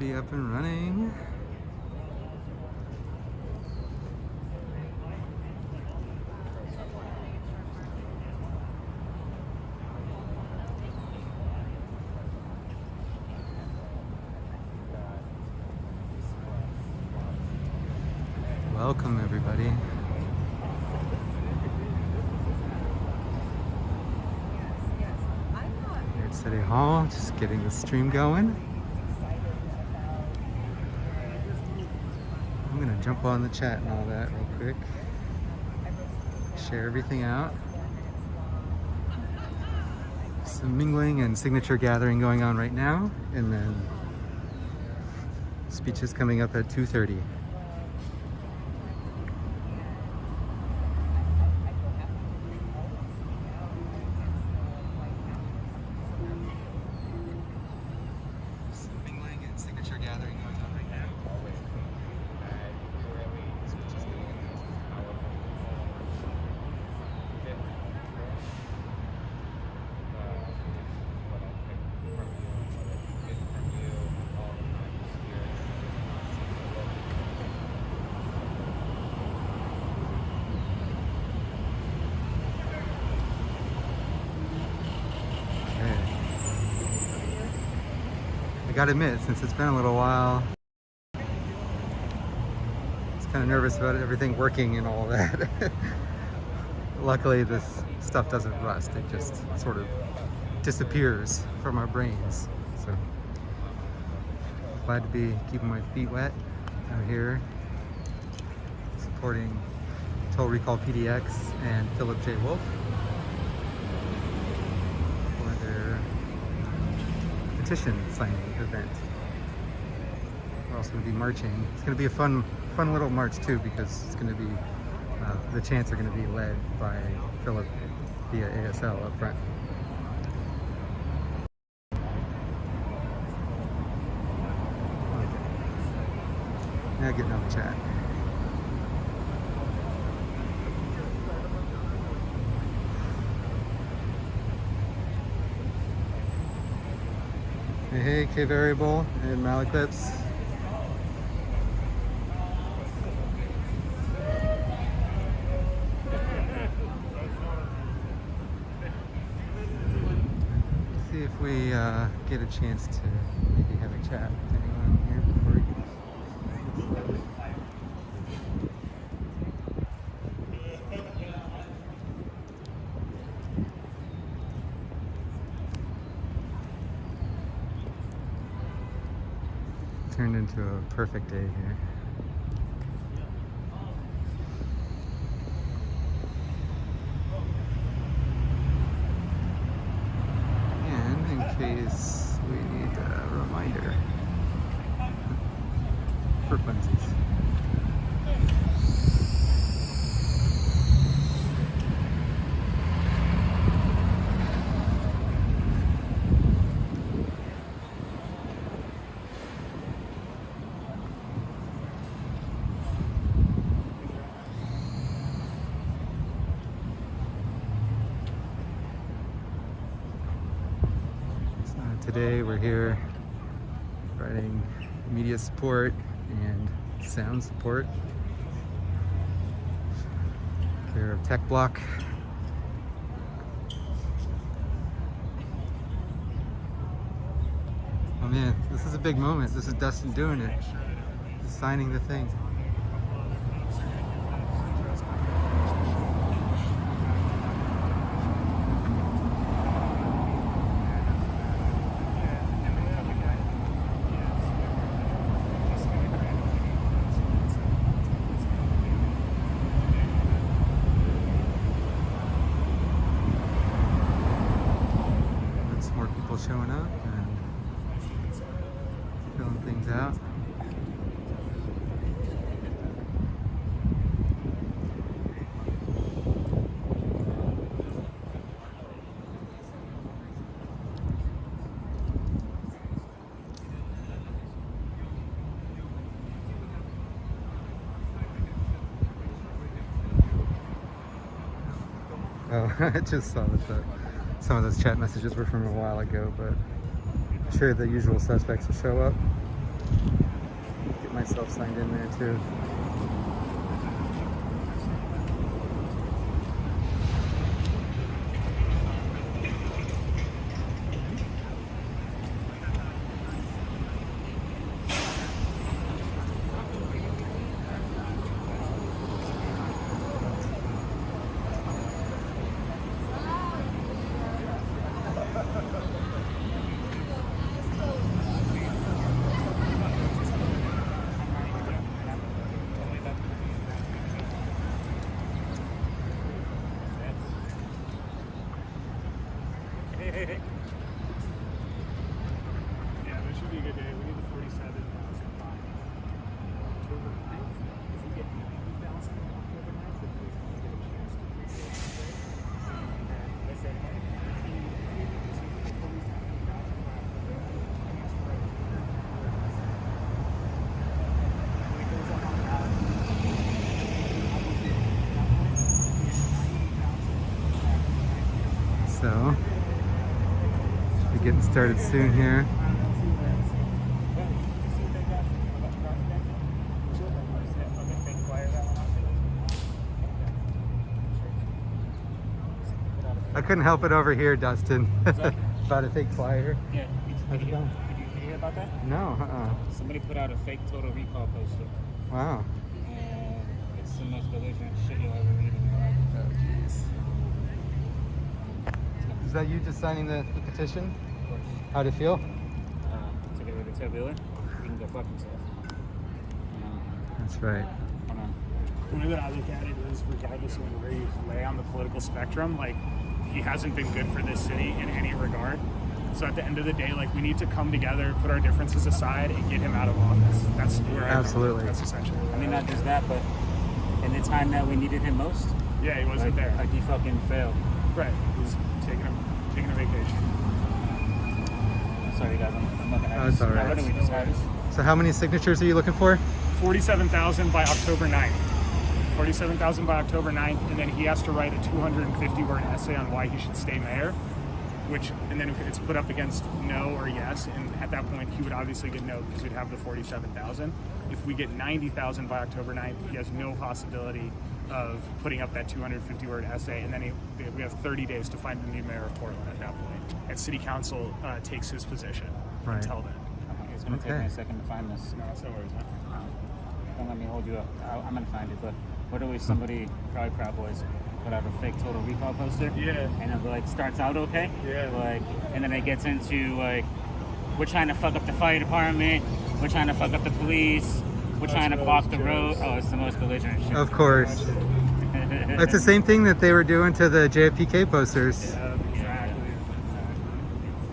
be up and running. Welcome everybody. Here at City Hall, just getting the stream going. I'm gonna jump on the chat and all that real quick. Share everything out. Some mingling and signature gathering going on right now, and then speeches coming up at 2:30. I gotta admit, since it's been a little while, I was kind of nervous about everything working and all that. Luckily, this stuff doesn't rust. It just sort of disappears from our brains. So, glad to be keeping my feet wet out here, supporting Total Recall PDX and Philip J. Wolfe for their petition signing event. We're also going to be marching. It's going to be a fun little march too, because it's going to be the chants are going to be led by Philip via ASL up front. Okay. Now getting on the chat. Hey, K Variable and Malaclips. Let's see if we get a chance to maybe have a chat with anyone here before we turned into a perfect day here. And in case we need a reminder for funsies. Today we're here providing media support and sound support. Care of Tech Block. Oh man, this is a big moment. This is Dustin doing it. He's signing the thing. Showing up and filling things out. Oh, I just saw that some of those chat messages were from a while ago, but I'm sure the usual suspects will show up. Get myself signed in there too. Yeah, this should be a good day. We need the 47,000 by October 9th. If we get 90,000 on October 9th, then we can get a chance to pre-sale that day. And then, let's say, if you get 47,000 by October, I guess we're right here. When it goes up on that, So, we're getting started soon here. I couldn't help it over here, Dustin. About a fake flyer. Yeah. How's it going? Did you hear about that? No, Somebody put out a fake Total Recall poster. Wow. And it's the most belligerent shit you'll ever read in your life. Oh, jeez. Is that you just signing the petition? Of course. How'd it feel? To get rid of Ted Wheeler, he can go fuck himself. That's right. Hold on. The way that I look at it is, regardless of where you lay on the political spectrum, like, he hasn't been good for this city in any regard. So at the end of the day, like, we need to come together, put our differences aside, and get him out of office. That's where Absolutely. That's essentially. I mean, not just that, but in the time that we needed him most, Yeah, he wasn't there. Like he fucking failed. Right. He was taking a vacation. Sorry, guys, I'm looking at Oh, it's all right. What do we decide? So how many signatures are you looking for? 47,000 by October 9th. 47,000 by October 9th, and then he has to write a 250-word essay on why he should stay mayor, and then it's put up against no or yes, and at that point he would obviously get no because we'd have the 47,000. If we get 90,000 by October 9th, he has no possibility of putting up that 250-word essay, and then we have 30 days to find a new mayor of Portland at that point. And city council takes his position Right. until then. It's going to take me a second to find this. No, that's no worries, man. Don't let me hold you up. I'm going to find it, but what do we, somebody, probably Proud Boys, put out a fake Total Recall poster? Yeah. And it, like, starts out okay? Yeah. Like, and then it gets into, like, we're trying to fuck up the fire department, we're trying to fuck up the police, we're trying to block the road. Oh, it's the most belligerent shit. Of course. It's the same thing that they were doing to the JFPK posters. Yeah, exactly.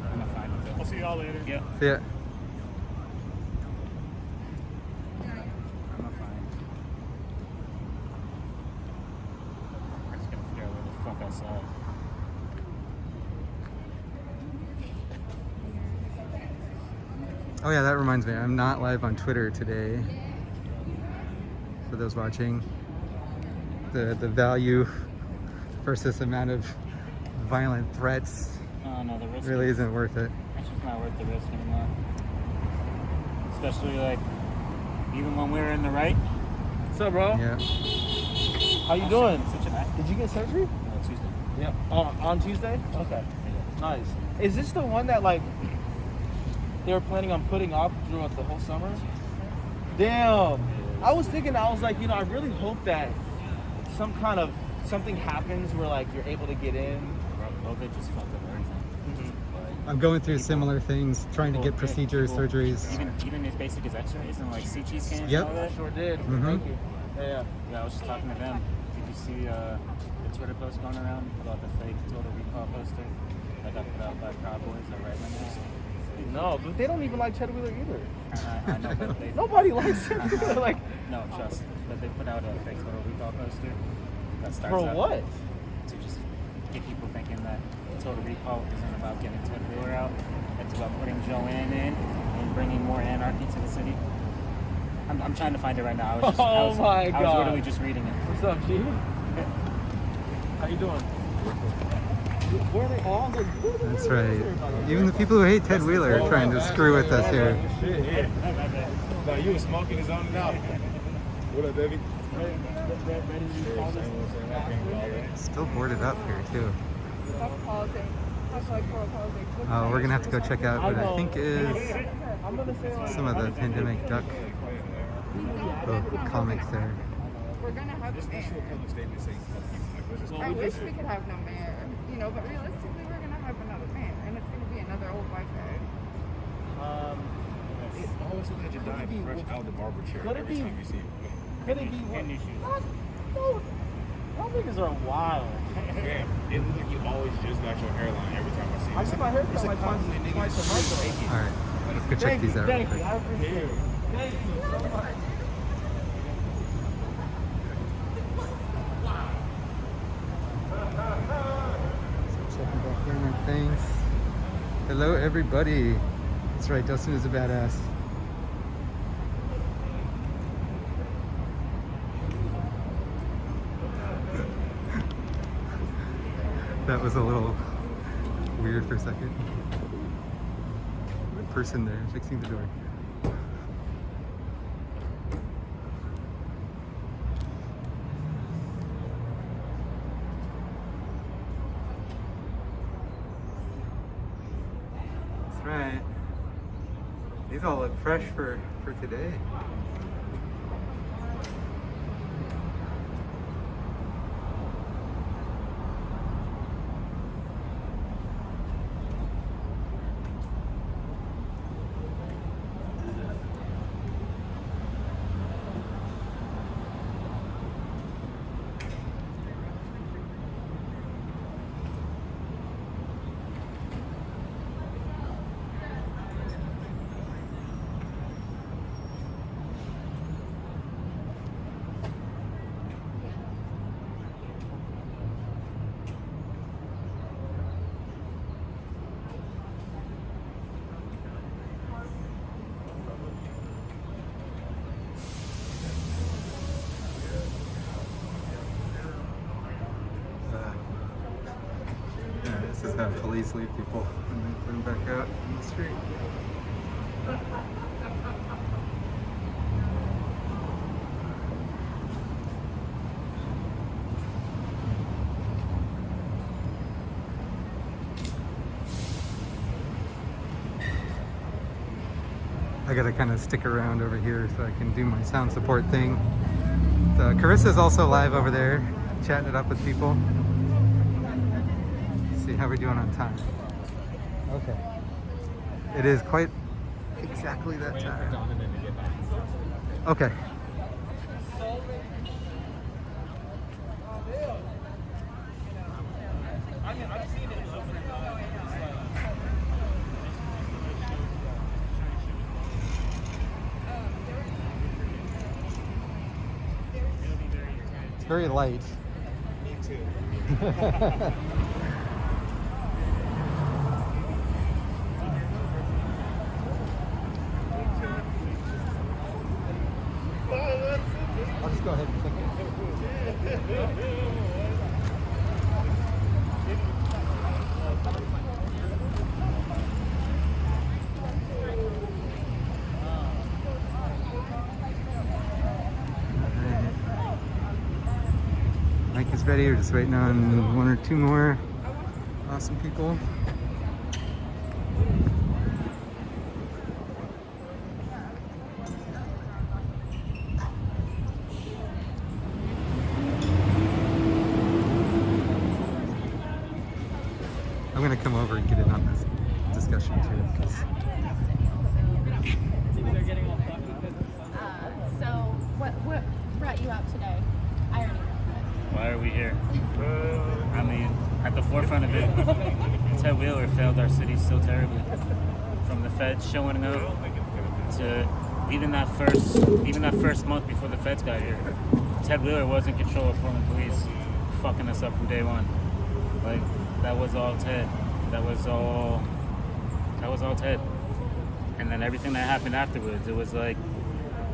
I'm going to find it. I'll see y'all later. Yeah. So yeah. I'm going to find it. I'm just going to figure out where the fuck I saw it. Oh yeah, that reminds me. I'm not live on Twitter today. For those watching, the value versus amount of violent threats Oh, no, the risk really isn't worth it. It's just not worth the risk anymore. Especially, like, even when we were in the right. What's up, bro? Yeah. How you doing? Such an act. Did you get surgery? No, Tuesday. Yeah. On Tuesday? Okay. Yeah. Nice. Is this the one that, like, they were planning on putting off throughout the whole summer? Damn. I was thinking, I was like, you know, I really hope that something happens where, like, you're able to get in. COVID just fucked up everything. I'm going through similar things, trying to get procedures, surgeries. Even as basic as X-rays and like CT scans Yep. and all that. Sure did. Mhm. Thank you. Yeah. Yeah, I was just talking to them. Did you see the Twitter post going around about the fake Total Recall poster that got put out by Proud Boys or Redlands? No, but they don't even like Ted Wheeler either. I know, but they Nobody likes Ted Wheeler. Like, no trust. But they put out a fake Total Recall poster that starts for out what? to just get people thinking that Total Recall isn't about getting Ted Wheeler out. It's about putting Joanne in and bringing more anarchy to the city. I'm trying to find it right now. I was literally just reading it. What's up, G? How you doing? Where are they all? Like, where are they- That's where is right. everybody? Even the people who hate Ted Wheeler are trying to screw with us here. Shit, yeah. No, you was smoking his own out. What up, baby? Still boarded up here too. Talk politics. Talk like world politics. We're gonna have to go check out what I think is I'm gonna say like, some of the pandemic duck comics there. We're gonna have a mayor. I wish we could have no mayor, you know, but realistically, we're gonna have another mayor, and it's gonna be another old white guy. It always looks like you died fresh out of the barber chair Could it every be- time you see him. could it be what? New shoes. Y'all niggas are wild. Damn, it looks like you always just got your hairline every time I see you. I get my hair It's cut a like compliment, twice a month. though. All right, let's go check these out real Thank you. quick. I appreciate it. Thank you so much. Checking back in on things. Hello, everybody. That's right, Dustin is a badass. That was a little weird for a second. The person there fixing the door. That's right. These all look fresh for today. Yeah, this is how police leave people when they put them back out in the street. I gotta kind of stick around over here so I can do my sound support thing. Carissa's also live over there, chatting it up with people. Let's see how we're doing on time. Okay. It is quite exactly that time. Okay. It's very light. Me too. I'll just go ahead and click it. Mike is ready. We're just waiting on one or two more awesome people. I'm gonna come over and get in on this discussion too, 'cause So, what brought you out today? I already know Why are we here? I mean, at the forefront of it, Ted Wheeler failed our city so terribly. From the feds showing up to even that first month before the feds got here, Ted Wheeler was in control of Portland police, fucking us up from day one. Like, that was all Ted. That was all Ted. And then everything that happened afterwards, it was like,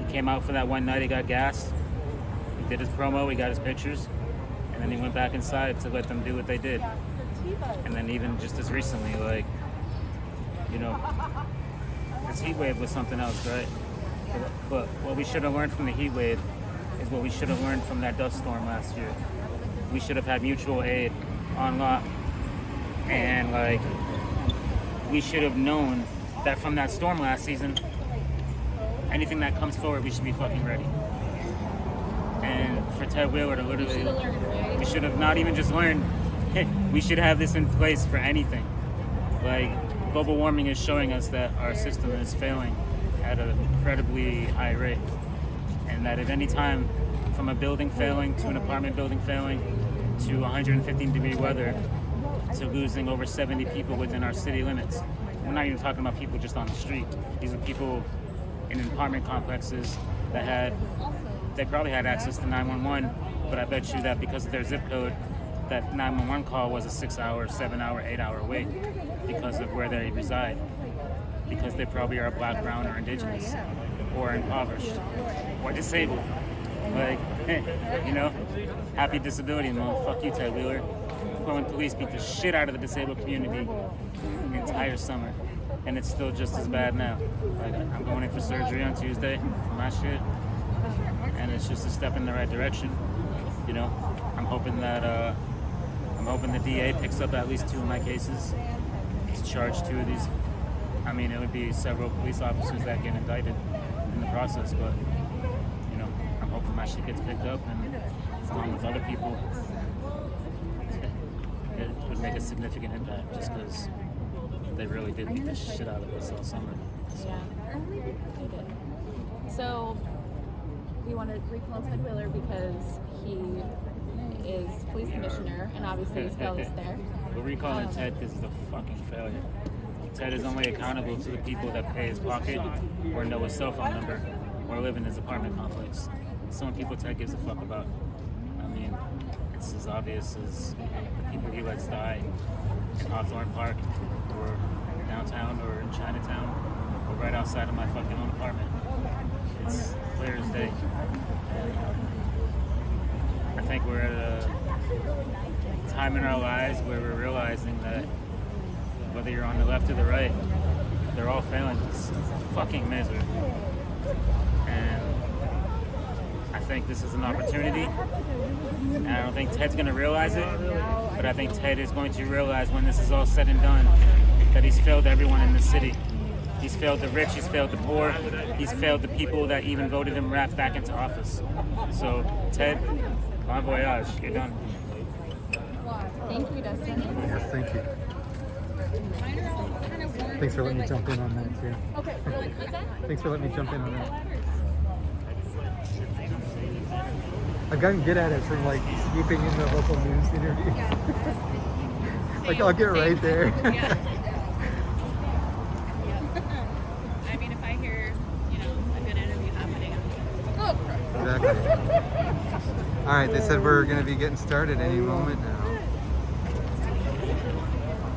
he came out for that one night, he got gassed, he did his promo, he got his pictures, and then he went back inside to let them do what they did. And then even just as recently, like, you know, this heat wave was something else, right? But what we should have learned from the heat wave is what we should have learned from that dust storm last year. We should have had mutual aid on lock. And, like, we should have known that from that storm last season, anything that comes forward, we should be fucking ready. And for Ted Wheeler to literally, we should have not even just learned, we should have this in place for anything. Like, global warming is showing us that our system is failing at an incredibly high rate. And that at any time, from a building failing to an apartment building failing to 115-degree weather to losing over 70 people within our city limits. We're not even talking about people just on the street. These are people in apartment complexes they probably had access to 911, but I bet you that because of their zip code, that 911 call was a 6-hour, 7-hour, 8-hour wait because of where they reside. Because they probably are black, brown, or indigenous, or impoverished, or disabled. Like, you know, happy disability month. Fuck you, Ted Wheeler. When police beat the shit out of the disabled community the entire summer, and it's still just as bad now. Like, I'm going in for surgery on Tuesday for my shit, and it's just a step in the right direction. You know, I'm hoping the DA picks up at least 2 of my cases to charge 2 of these. I mean, it would be several police officers that get indicted in the process, but, you know, I'm hoping my shit gets picked up, and along with other people, it would make a significant impact just because they really did beat the shit out of us all summer. So. Yeah. So we want to recall Ted Wheeler because he is police commissioner, and obviously his bill is there. We're recalling Ted because he's a fucking failure. Ted is only accountable to the people that pay his pocket or know his cell phone number or live in his apartment complex. Some people Ted gives a fuck about. I mean, it's as obvious as the people he lets die in Hawthorne Park or downtown or in Chinatown or right outside of my fucking own apartment. It's clear as day. And I think we're at a time in our lives where we're realizing that whether you're on the left or the right, they're all failing us fucking miserably. And I think this is an opportunity. And I don't think Ted's going to realize it, but I think Ted is going to realize when this is all said and done that he's failed everyone in the city. He's failed the rich, he's failed the poor, he's failed the people that even voted him right back into office. So, Ted, bon voyage, you're done. Thank you, Dustin. Yes, thank you. Thanks for letting me jump in on that, too. Okay, what's that? Thanks for letting me jump in on that. I've gotten good at it from, like, swooping in the local news interview. Like, I'll get right there. Yeah. I mean, if I hear, a good interview happening, I'm like, Exactly. All right, they said we're going to be getting started any moment now.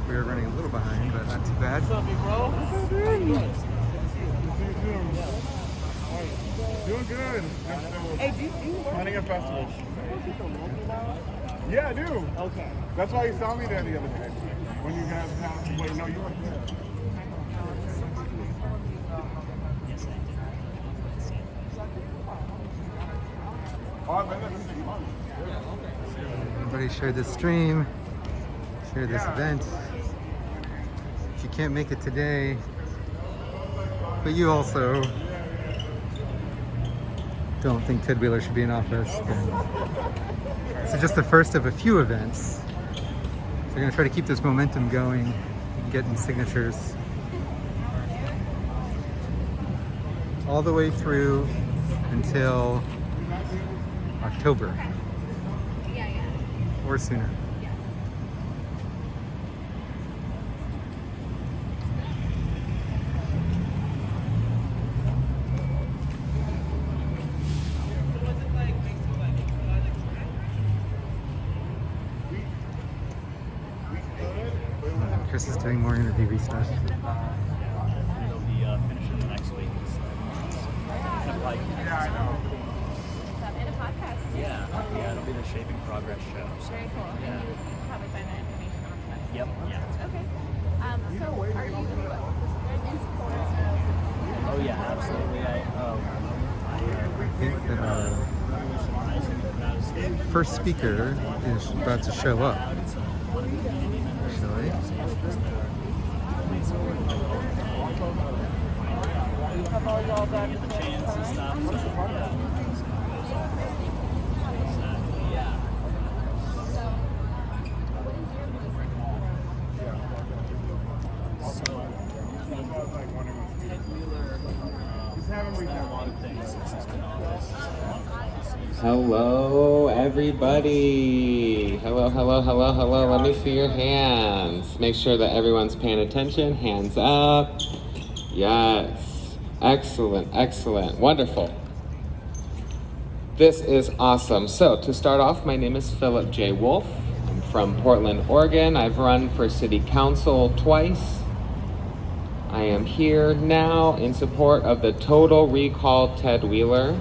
We are running a little behind, but not too bad. What's up, bro? Doing good. Hey, do you work? Planning a festival. Yeah, I do. Okay. That's why you saw me there the other day. When you guys had, wait, no, you weren't there. Oh, I've been there for 6 months. Everybody share this stream, share this event. If you can't make it today, but you also don't think Ted Wheeler should be in office, then this is just the first of a few events. So we're going to try to keep this momentum going and getting signatures all the way through until October or sooner. Chris is doing more interview stuff. It'll be finishing the next week. Kind of like, In a podcast. yeah, it'll be the Shaping Progress show. So, Very cool. yeah. And you probably find that information on the Yep. Yeah. Okay. So are you in support of? Oh yeah, absolutely. I think that our first speaker is about to show up. Actually. Hello, everybody. Hello. Let me see your hands. Make sure that everyone's paying attention. Hands up. Yes. Excellent. Wonderful. This is awesome. So, to start off, my name is Philip J. Wolfe. I'm from Portland, Oregon. I've run for city council twice. I am here now in support of the Total Recall Ted Wheeler.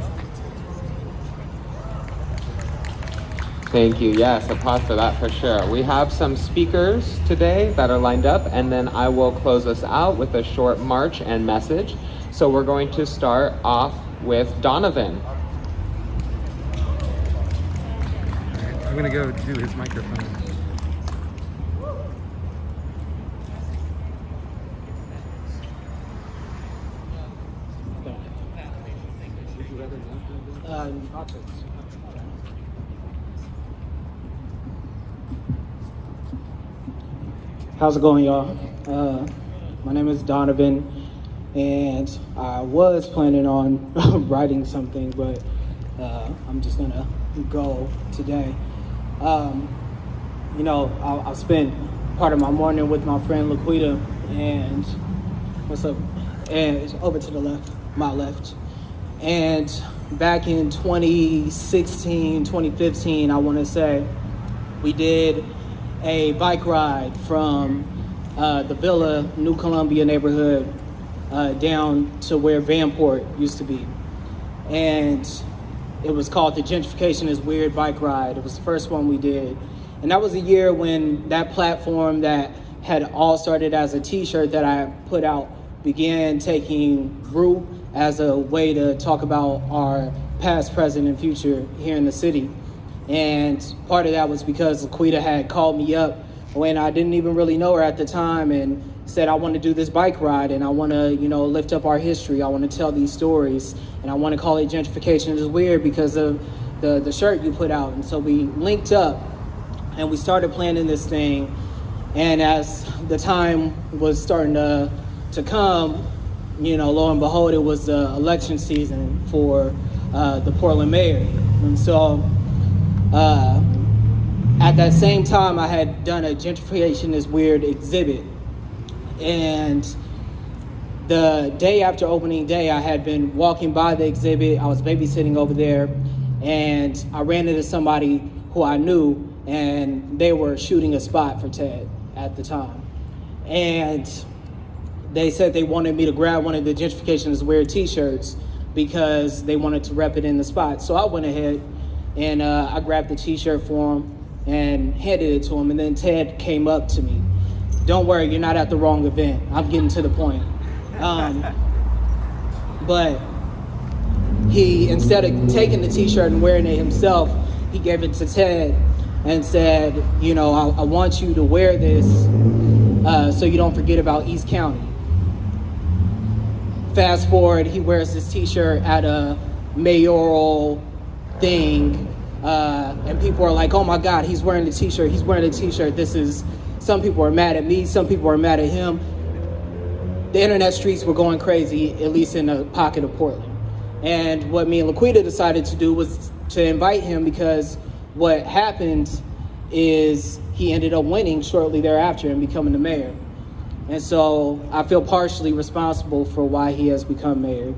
Thank you. Yes, applause for that for sure. We have some speakers today that are lined up, and then I will close us out with a short march and message. So we're going to start off with Donovan. I'm gonna go do his microphone. How's it going, y'all? My name is Donovan, and I was planning on writing something, but I'm just gonna go today. I spent part of my morning with my friend Laquita, and what's up? And over to the left, my left. And back in 2016, 2015, I want to say, we did a bike ride from the Villa, New Columbia neighborhood down to where Vanport used to be. And it was called the Gentrification is Weird bike ride. It was the first one we did. And that was a year when that platform that had all started as a t-shirt that I put out began taking root as a way to talk about our past, present, and future here in the city. And part of that was because Laquita had called me up when I didn't even really know her at the time and said, I want to do this bike ride and I want to, lift up our history. I want to tell these stories and I want to call it Gentrification is Weird because of the shirt you put out. And so we linked up and we started planning this thing. And as the time was starting to come, lo and behold, it was the election season for the Portland mayor. And so at that same time, I had done a Gentrification is Weird exhibit. And the day after opening day, I had been walking by the exhibit. I was babysitting over there, and I ran into somebody who I knew, and they were shooting a spot for Ted at the time. And they said they wanted me to grab one of the Gentrification is Weird t-shirts because they wanted to rep it in the spot. So I went ahead and I grabbed the t-shirt for him and handed it to him. And then Ted came up to me. Don't worry, you're not at the wrong event. I'm getting to the point. But he, instead of taking the t-shirt and wearing it himself, he gave it to Ted and said, I want you to wear this so you don't forget about East County. Fast forward, he wears this t-shirt at a mayoral thing, and people are like, oh my God, he's wearing the t-shirt, some people are mad at me, some people are mad at him. The internet streets were going crazy, at least in a pocket of Portland. And what me and Laquita decided to do was to invite him because what happened is he ended up winning shortly thereafter and becoming the mayor. And so I feel partially responsible for why he has become mayor.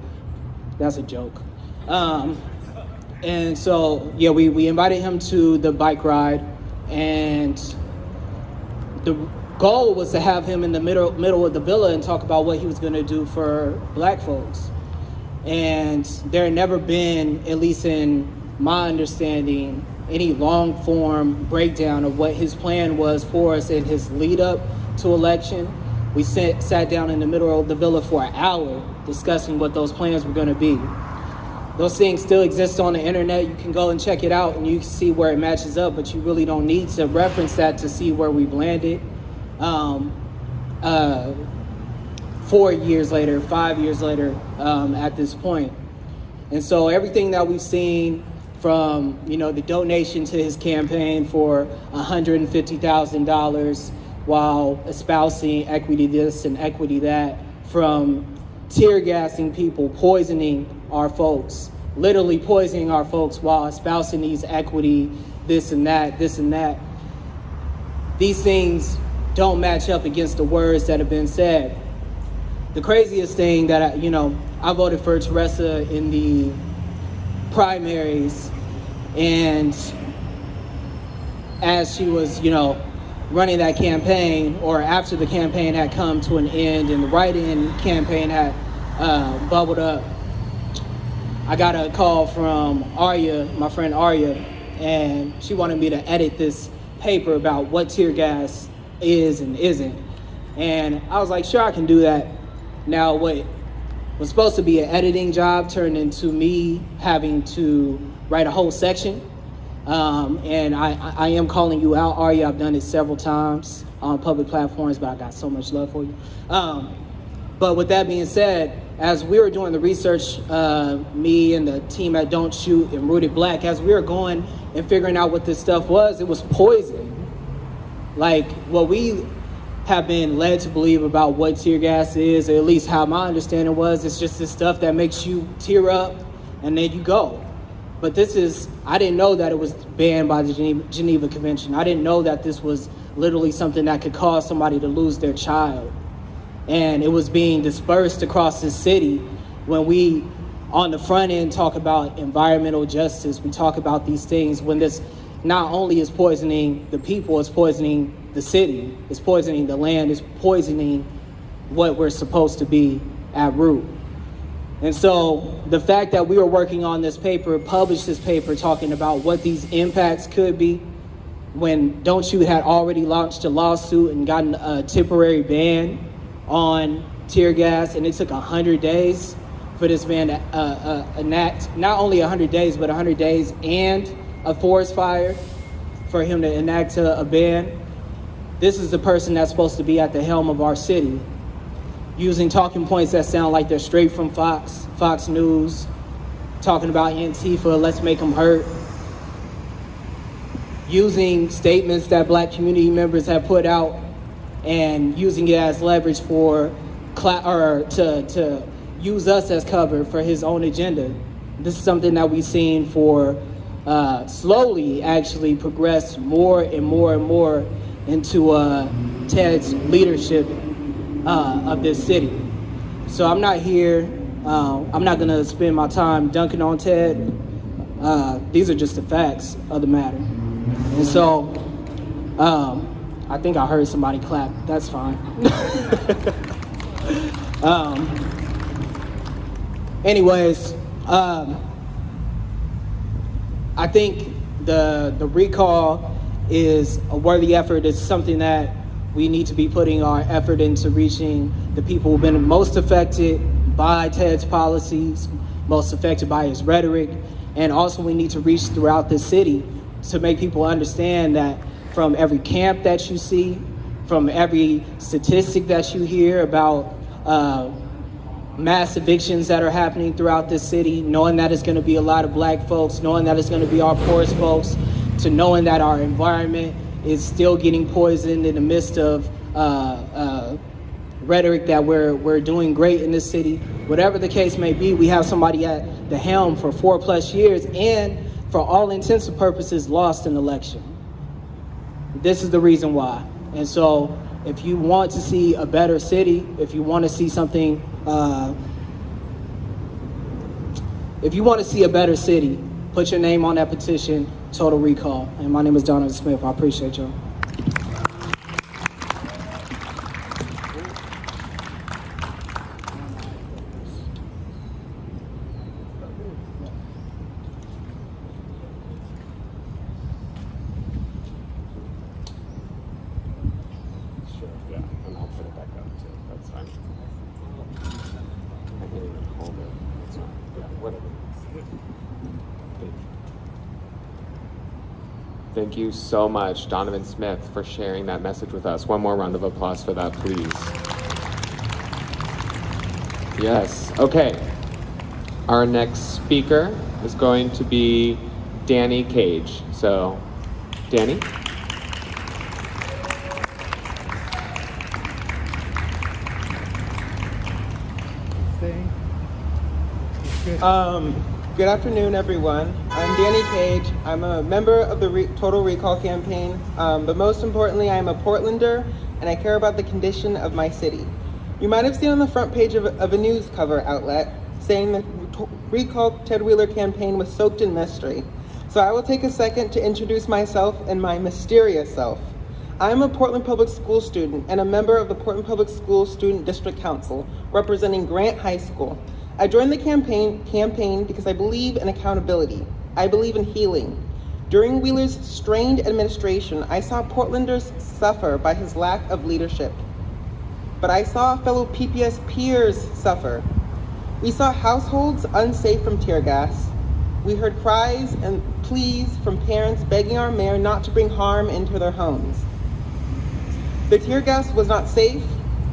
That's a joke. And so, yeah, we invited him to the bike ride, and the goal was to have him in the middle of the villa and talk about what he was going to do for Black folks. And there had never been, at least in my understanding, any long form breakdown of what his plan was for us in his lead up to election. We sat down in the middle of the villa for an hour discussing what those plans were going to be. Those things still exist on the internet. You can go and check it out and you can see where it matches up, but you really don't need to reference that to see where we've landed. 4 years later, 5 years later, at this point. And so everything that we've seen from, the donation to his campaign for $150,000 while espousing equity this and equity that, from tear gassing people, poisoning our folks, literally poisoning our folks while espousing these equity, this and that. These things don't match up against the words that have been said. The craziest thing that I voted for Teresa in the primaries, and as she was, running that campaign, or after the campaign had come to an end and the write-in campaign had bubbled up, I got a call from Arya, my friend Arya, and she wanted me to edit this paper about what tear gas is and isn't. And I was like, sure, I can do that. Now, what was supposed to be an editing job turned into me having to write a whole section. And I am calling you out, Arya. I've done it several times on public platforms, but I got so much love for you. But with that being said, as we were doing the research, me and the team at Don't Shoot and Rooted Black, as we were going and figuring out what this stuff was, it was poison. Like, what we have been led to believe about what tear gas is, or at least how my understanding was, it's just this stuff that makes you tear up and then you go. But I didn't know that it was banned by the Geneva Convention. I didn't know that this was literally something that could cause somebody to lose their child. And it was being dispersed across the city. When we, on the front end, talk about environmental justice, we talk about these things, when this not only is poisoning the people, it's poisoning the city, it's poisoning the land, it's poisoning what we're supposed to be at root. And so the fact that we were working on this paper, published this paper talking about what these impacts could be, when Don't Shoot had already launched a lawsuit and gotten a temporary ban on tear gas, and it took 100 days for this ban to enact, not only 100 days, but 100 days and a forest fire for him to enact a ban. This is the person that's supposed to be at the helm of our city, using talking points that sound like they're straight from Fox News, talking about Antifa, let's make them hurt, using statements that Black community members have put out and using it as leverage for to use us as cover for his own agenda. This is something that we've seen for slowly actually progress more and more and more into Ted's leadership of this city. So I'm not here, I'm not gonna spend my time dunking on Ted. These are just the facts of the matter. And so I think I heard somebody clap, that's fine. Anyways, I think the recall is a worthy effort. It's something that we need to be putting our effort into reaching the people who've been most affected by Ted's policies, most affected by his rhetoric, and also we need to reach throughout the city to make people understand that from every camp that you see, from every statistic that you hear about mass evictions that are happening throughout this city, knowing that it's going to be a lot of Black folks, knowing that it's going to be our poorest folks, to knowing that our environment is still getting poisoned in the midst of rhetoric that we're doing great in this city. Whatever the case may be, we have somebody at the helm for 4+ years and for all intents and purposes lost an election. This is the reason why. And so if you want to see a better city, if you want to see something, if you want to see a better city, put your name on that petition, Total Recall. And my name is Donovan Smith. I appreciate y'all. Thank you so much, Donovan Smith, for sharing that message with us. One more round of applause for that, please. Yes, okay. Our next speaker is going to be Danny Cage. So, Danny? Good afternoon, everyone. I'm Danny Cage. I'm a member of the Total Recall campaign, but most importantly, I'm a Portlander, and I care about the condition of my city. You might have seen on the front page of a news cover outlet saying the Recall Ted Wheeler campaign was soaked in mystery. So I will take a second to introduce myself and my mysterious self. I'm a Portland Public School student and a member of the Portland Public School Student District Council, representing Grant High School. I joined the campaign because I believe in accountability. I believe in healing. During Wheeler's strained administration, I saw Portlanders suffer by his lack of leadership. But I saw fellow PPS peers suffer. We saw households unsafe from tear gas. We heard cries and pleas from parents begging our mayor not to bring harm into their homes. The tear gas was not safe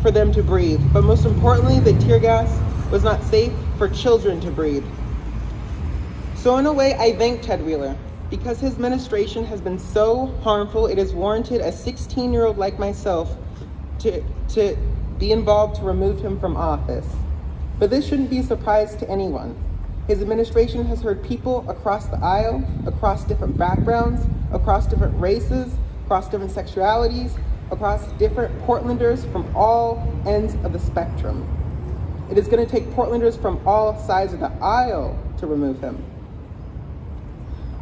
for them to breathe, but most importantly, the tear gas was not safe for children to breathe. So in a way, I thank Ted Wheeler. Because his administration has been so harmful, it has warranted a 16-year-old like myself to be involved to remove him from office. But this shouldn't be a surprise to anyone. His administration has heard people across the aisle, across different backgrounds, across different races, across different sexualities, across different Portlanders from all ends of the spectrum. It is going to take Portlanders from all sides of the aisle to remove him.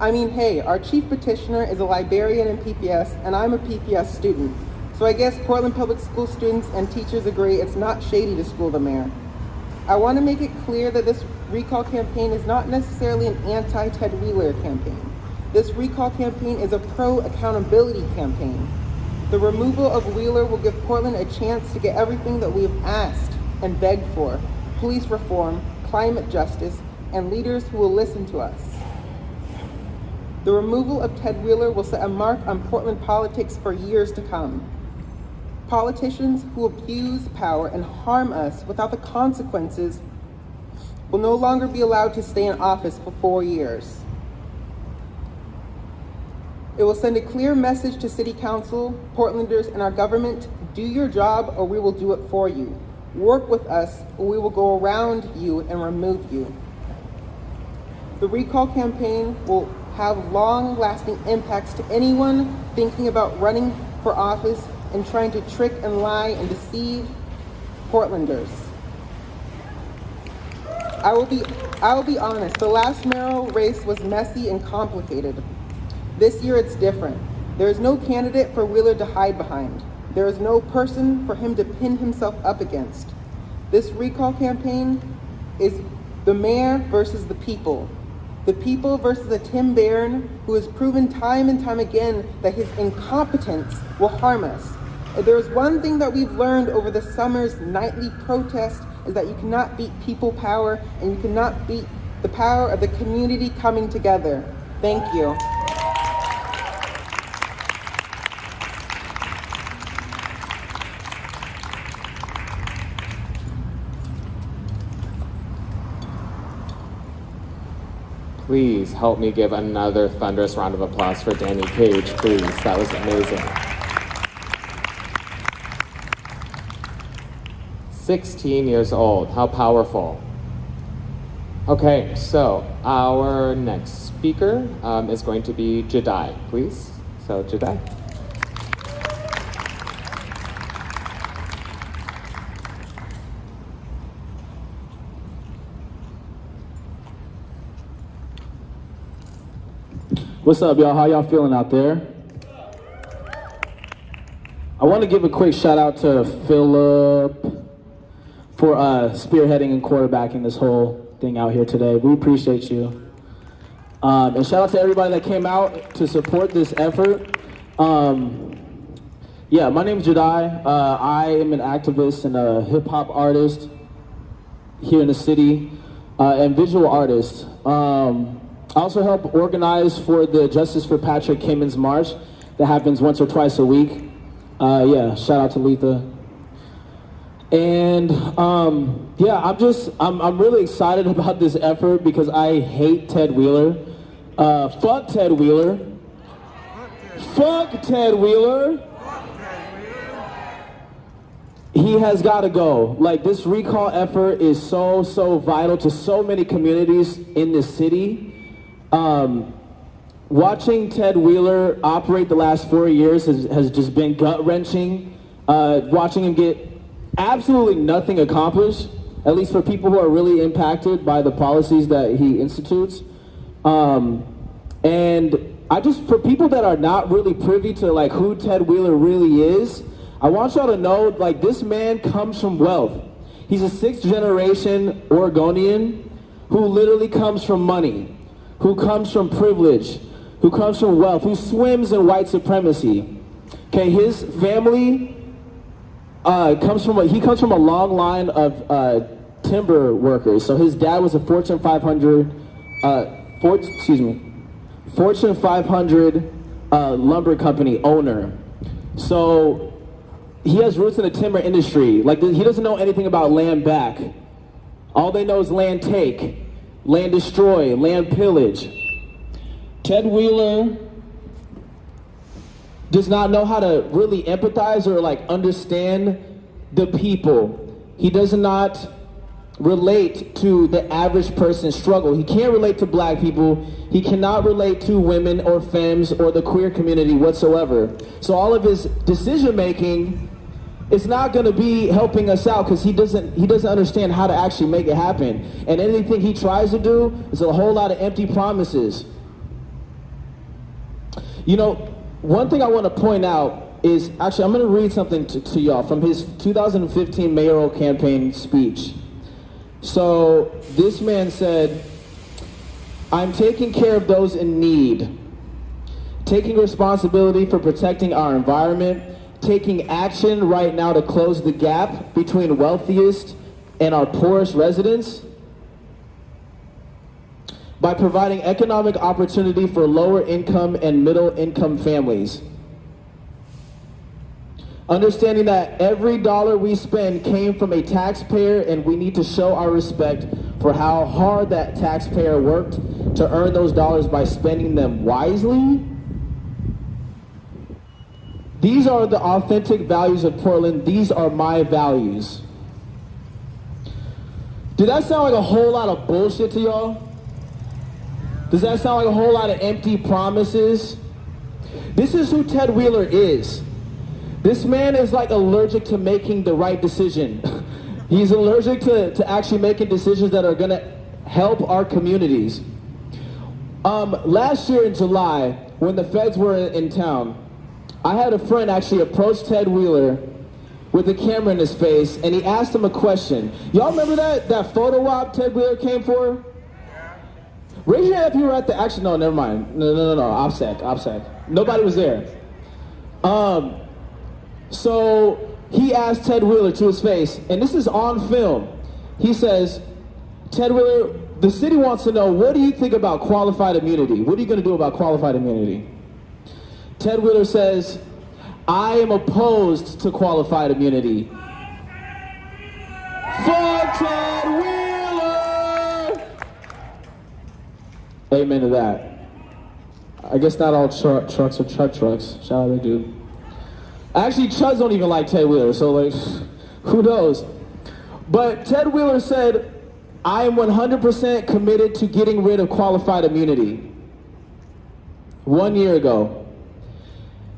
I mean, hey, our chief petitioner is a librarian in PPS, and I'm a PPS student. So I guess Portland Public School students and teachers agree it's not shady to school the mayor. I want to make it clear that this recall campaign is not necessarily an anti-Ted Wheeler campaign. This recall campaign is a pro-accountability campaign. The removal of Wheeler will give Portland a chance to get everything that we have asked and begged for: police reform, climate justice, and leaders who will listen to us. The removal of Ted Wheeler will set a mark on Portland politics for years to come. Politicians who abuse power and harm us without the consequences will no longer be allowed to stay in office for 4 years. It will send a clear message to City Council, Portlanders, and our government: do your job or we will do it for you. Work with us or we will go around you and remove you. The recall campaign will have long-lasting impacts to anyone thinking about running for office and trying to trick and lie and deceive Portlanders. I will be honest, the last mayoral race was messy and complicated. This year it's different. There is no candidate for Wheeler to hide behind. There is no person for him to pin himself up against. This recall campaign is the mayor versus the people. The people versus a Tim Barron who has proven time and time again that his incompetence will harm us. If there is one thing that we've learned over the summer's nightly protest, is that you cannot beat people power, and you cannot beat the power of the community coming together. Thank you. Please help me give another thunderous round of applause for Danny Cage, please. That was amazing. 16 years old, how powerful. Okay, so our next speaker is going to be Jahdi, please. So Jahdi. What's up, y'all? How y'all feeling out there? I want to give a quick shout out to Philip for spearheading and quarterbacking this whole thing out here today. We appreciate you. And shout out to everybody that came out to support this effort. Yeah, my name is Jahdi. I am an activist and a hip hop artist here in the city, and visual artist. I also help organize for the Justice for Patrick Kimmons March that happens once or twice a week. Yeah, shout out to Letha. And yeah, I'm really excited about this effort because I hate Ted Wheeler. Fuck Ted Wheeler. Fuck Ted Wheeler. He has got to go. Like, this recall effort is so vital to so many communities in this city. Watching Ted Wheeler operate the last 4 years has just been gut-wrenching. Watching him get absolutely nothing accomplished, at least for people who are really impacted by the policies that he institutes. And for people that are not really privy to like who Ted Wheeler really is, I want y'all to know, like, this man comes from wealth. He's a 6th generation Oregonian who literally comes from money, who comes from privilege, who comes from wealth, who swims in white supremacy. Okay, his family comes from a long line of timber workers. So his dad was a Fortune 500 lumber company owner. So he has roots in the timber industry. Like, he doesn't know anything about land back. All they know is land take, land destroy, land pillage. Ted Wheeler does not know how to really empathize or like understand the people. He does not relate to the average person's struggle. He can't relate to black people. He cannot relate to women or femmes or the queer community whatsoever. So all of his decision making is not going to be helping us out because he doesn't understand how to actually make it happen. And anything he tries to do is a whole lot of empty promises. You know, one thing I want to point out is, actually, I'm going to read something to y'all from his 2015 mayoral campaign speech. So this man said, "I'm taking care of those in need, taking responsibility for protecting our environment, taking action right now to close the gap between wealthiest and our poorest residents, by providing economic opportunity for lower income and middle income families. Understanding that every dollar we spend came from a taxpayer, and we need to show our respect for how hard that taxpayer worked to earn those dollars by spending them wisely. These are the authentic values of Portland. These are my values." Did that sound like a whole lot of bullshit to y'all? Does that sound like a whole lot of empty promises? This is who Ted Wheeler is. This man is like allergic to making the right decision. He's allergic to actually making decisions that are gonna help our communities. Last year in July, when the feds were in town, I had a friend actually approach Ted Wheeler with a camera in his face, and he asked him a question. Y'all remember that photo op Ted Wheeler came for? Raise your hand if you were at the, actually, no, never mind. No, OPSEC. Nobody was there. So he asked Ted Wheeler to his face, and this is on film. He says, "Ted Wheeler, the city wants to know, what do you think about qualified immunity? What are you going to do about qualified immunity?" Ted Wheeler says, "I am opposed to qualified immunity." Fuck Ted Wheeler! Amen to that. I guess not all trucks are trucks. Shout out to that dude. Actually, Chuds don't even like Ted Wheeler, so like, who knows? But Ted Wheeler said, "I am 100% committed to getting rid of qualified immunity." 1 year ago.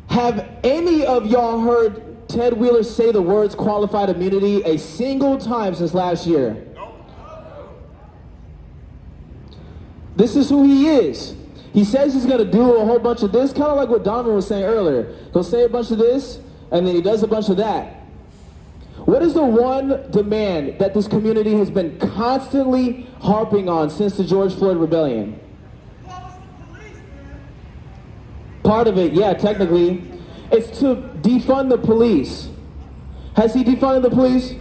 Have any of y'all heard Ted Wheeler say the words qualified immunity a single time since last year? This is who he is. He says he's gonna do a whole bunch of this, kind of like what Donovan was saying earlier. He'll say a bunch of this, and then he does a bunch of that. What is the one demand that this community has been constantly harping on since the George Floyd rebellion? Part of it, yeah, technically, it's to defund the police. Has he defunded the police?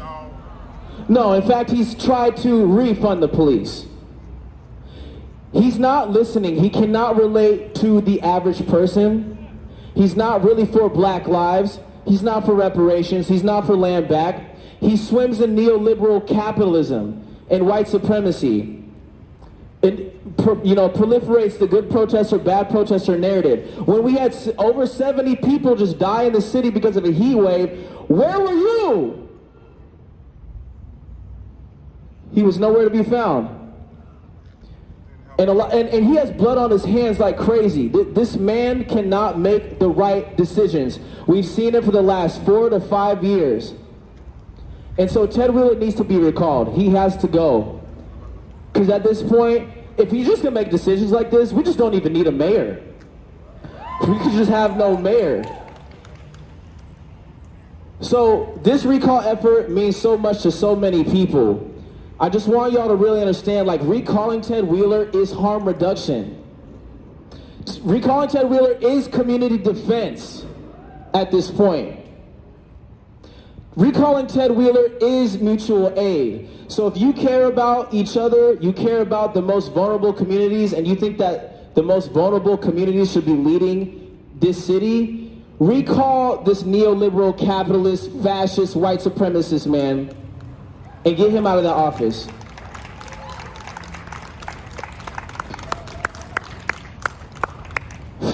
No, in fact, he's tried to refund the police. He's he's not listening. He cannot relate to the average person. He's not really for Black lives. He's not for reparations. He's not for land back. He swims in neoliberal capitalism and white supremacy. It proliferates the good protester, bad protester narrative. When we had over 70 people just die in the city because of a heat wave, where were you? He was nowhere to be found. And he has blood on his hands like crazy. This man cannot make the right decisions. We've seen it for the last 4 to 5 years. And so Ted Wheeler needs to be recalled. He has to go. Because at this point, if he's just gonna make decisions like this, we just don't even need a mayor. We could just have no mayor. So this recall effort means so much to so many people. I just want y'all to really understand, like, recalling Ted Wheeler is harm reduction. Recalling Ted Wheeler is community defense at this point. Recalling Ted Wheeler is mutual aid. So if you care about each other, you care about the most vulnerable communities, and you think that the most vulnerable communities should be leading this city, recall this neoliberal, capitalist, fascist, white supremacist man, and get him out of that office.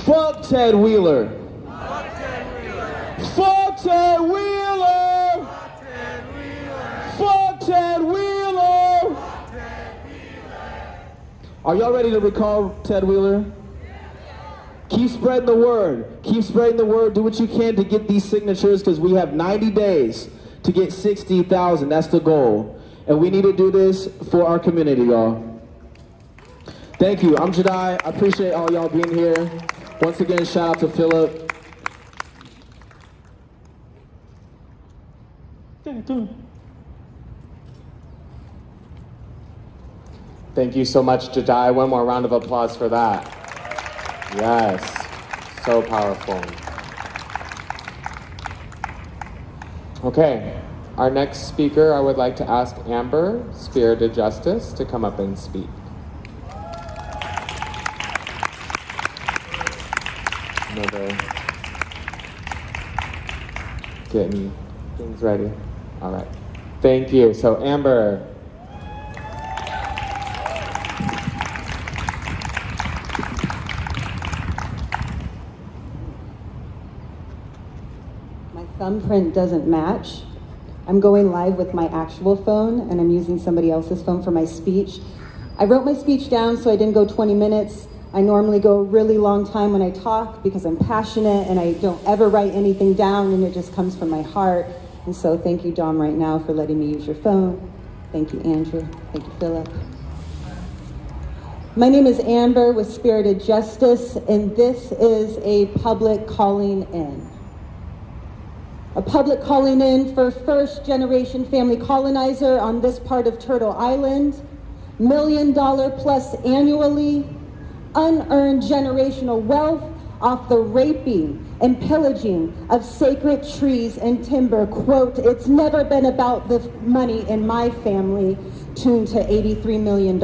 Fuck Ted Wheeler. Fuck Ted Wheeler. Fuck Ted Wheeler. Fuck Ted Wheeler. Are y'all ready to recall Ted Wheeler? Keep spreading the word. Keep spreading the word. Do what you can to get these signatures, because we have 90 days to get 60,000. That's the goal. And we need to do this for our community, y'all. Thank you. I'm Jahdi. I appreciate all y'all being here. Once again, shout out to Philip. Thank you so much, Jahdi. One more round of applause for that. Yes, so powerful. Okay, our next speaker, I would like to ask Amber, Spirited Justice, to come up and speak. Getting things ready. All right. Thank you. So Amber. My thumbprint doesn't match. I'm going live with my actual phone, and I'm using somebody else's phone for my speech. I wrote my speech down so I didn't go 20 minutes. I normally go a really long time when I talk because I'm passionate and I don't ever write anything down, and it just comes from my heart. And so thank you, Dom, right now for letting me use your phone. Thank you, Andrew. Thank you, Philip. My name is Amber with Spirited Justice, and this is a public calling in. A public calling in for first-generation family colonizer on this part of Turtle Island, $1 million plus annually, unearned generational wealth off the raping and pillaging of sacred trees and timber. Quote, "It's never been about the money in my family," tuned to $83 million.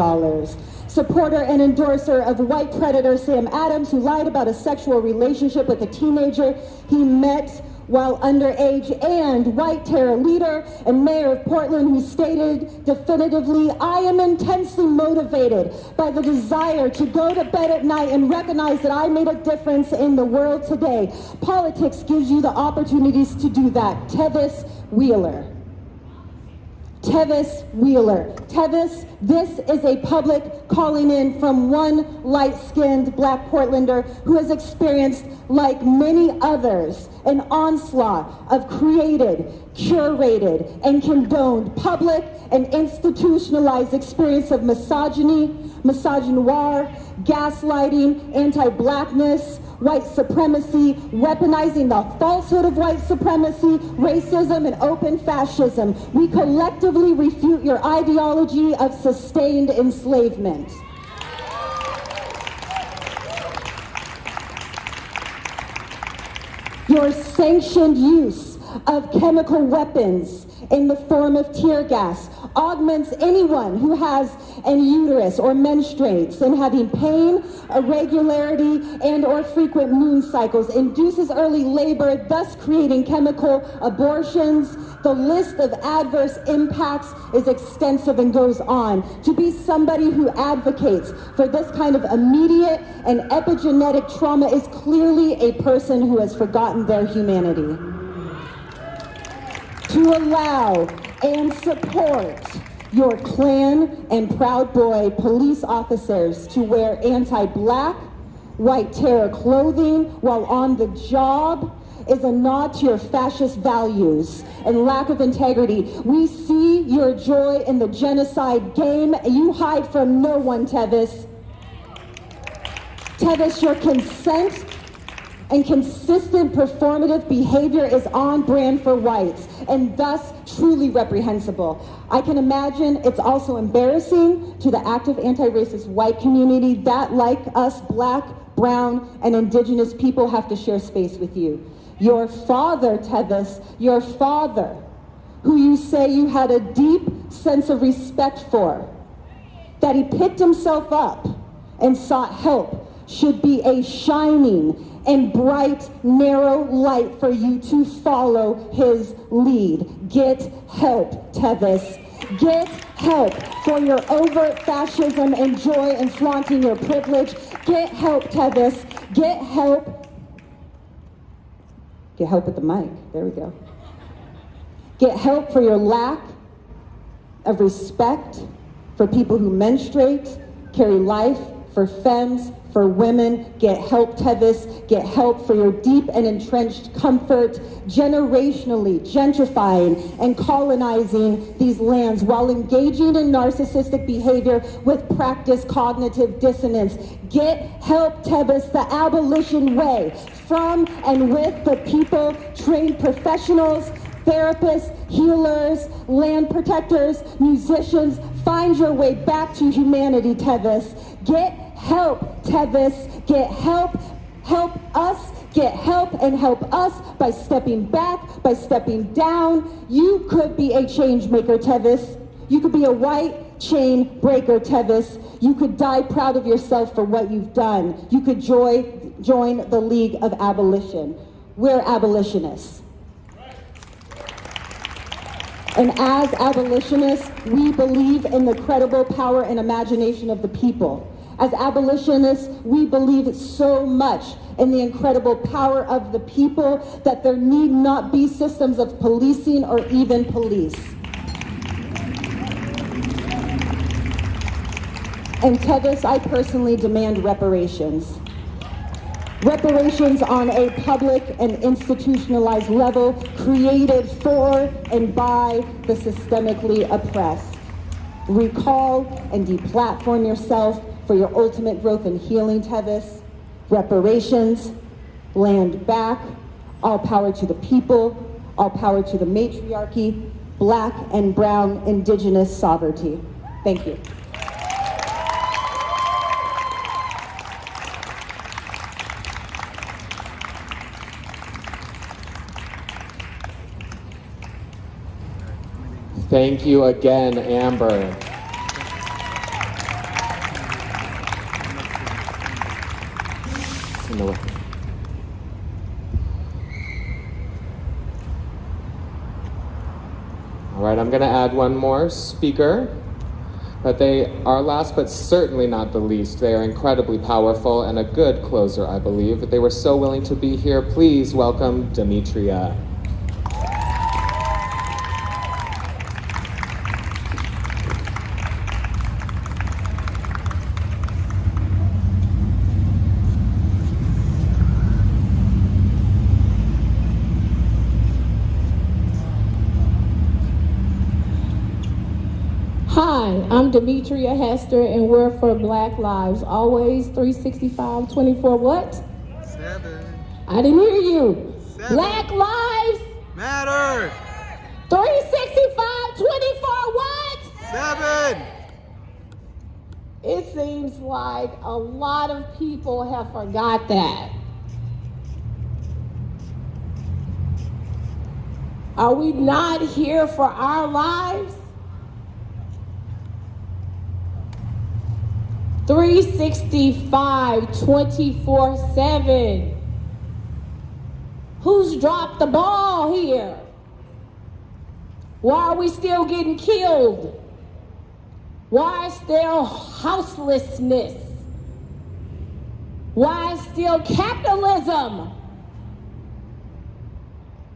Supporter and endorser of white predator Sam Adams, who lied about a sexual relationship with a teenager he met while underage, and white terror leader and mayor of Portland, who stated definitively, "I am intensely motivated by the desire to go to bed at night and recognize that I made a difference in the world today." Politics gives you the opportunities to do that. Tevis Wheeler. Tevis Wheeler. Tevis, this is a public calling in from one light-skinned Black Portlander who has experienced, like many others, an onslaught of created, curated, and condoned public and institutionalized experience of misogyny, misogynoir, gaslighting, anti-Blackness, white supremacy, weaponizing the falsehood of white supremacy, racism, and open fascism. We collectively refute your ideology of sustained enslavement. Your sanctioned use of chemical weapons in the form of tear gas augments anyone who has and uterus or menstruates and having pain, irregularity, and or frequent moon cycles, induces early labor, thus creating chemical abortions. The list of adverse impacts is extensive and goes on. To be somebody who advocates for this kind of immediate and epigenetic trauma is clearly a person who has forgotten their humanity. To allow and support your Klan and Proud Boy police officers to wear anti-black, white terror clothing while on the job is a nod to your fascist values and lack of integrity. We see your joy in the genocide game. You hide from no one, Tevis. Tevis, your consent and consistent performative behavior is on brand for whites, and thus truly reprehensible. I can imagine it's also embarrassing to the active anti-racist white community that, like us, black, brown, and indigenous people, have to share space with you. Your father, Tevis, your father, who you say you had a deep sense of respect for, that he picked himself up and sought help, should be a shining and bright, narrow light for you to follow his lead. Get help, Tevis. Get help for your overt fascism and joy in flaunting your privilege. Get help, Tevis. Get help. Get help at the mic. There we go. Get help for your lack of respect for people who menstruate, carry life, for femmes, for women. Get help, Tevis. Get help for your deep and entrenched comfort, generationally gentrifying and colonizing these lands while engaging in narcissistic behavior with practiced cognitive dissonance. Get help, Tevis, the abolition way, from and with the people, trained professionals, therapists, healers, land protectors, musicians. Find your way back to humanity, Tevis. Get help, Tevis. Get help. Help us. Get help and help us by stepping back, by stepping down. You could be a change maker, Tevis. You could be a white chain breaker, Tevis. You could die proud of yourself for what you've done. You could join the League of Abolition. We're abolitionists. And as abolitionists, we believe in the credible power and imagination of the people. As abolitionists, we believe so much in the incredible power of the people that there need not be systems of policing or even police. And Tevis, I personally demand reparations. Reparations on a public and institutionalized level created for and by the systemically oppressed. Recall and deplatform yourself for your ultimate growth and healing, Tevis. Reparations, land back, all power to the people, all power to the matriarchy, black and brown indigenous sovereignty. Thank you. Thank you again, Amber. All right, I'm going to add one more speaker, but they are last but certainly not the least. They are incredibly powerful and a good closer, I believe. They were so willing to be here. Please welcome Demetria. Hi, I'm Demetria Hester, and we're for Black Lives. Always 365, 24 what? 7. I didn't hear you. 7. Black Lives Matter. 365, 24 what? 7. It seems like a lot of people have forgot that. Are we not here for our lives? 365, 24/7. Who's dropped the ball here? Why are we still getting killed? Why is still houselessness? Why is still capitalism?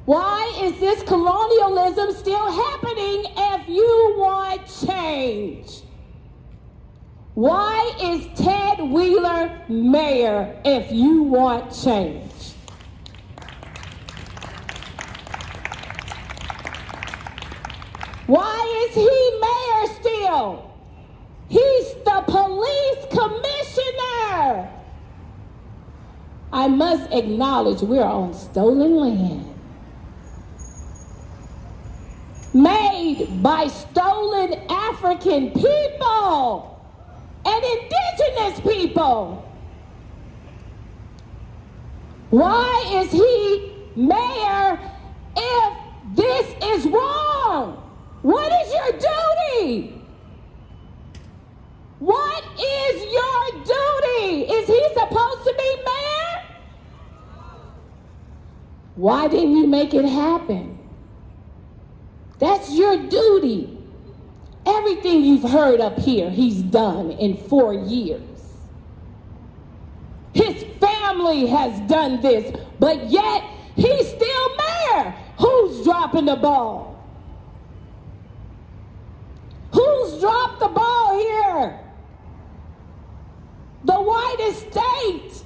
Why is this colonialism still happening if you want change? Why is Ted Wheeler mayor if you want change? Why is he mayor still? He's the police commissioner. I must acknowledge we're on stolen land. Made by stolen African people and indigenous people. Why is he mayor if this is wrong? What is your duty? What is your duty? Is he supposed to be mayor? Why didn't you make it happen? That's your duty. Everything you've heard up here, he's done in 4 years. His family has done this, but yet he's still mayor. Who's dropping the ball? Who's dropped the ball here? The white estate.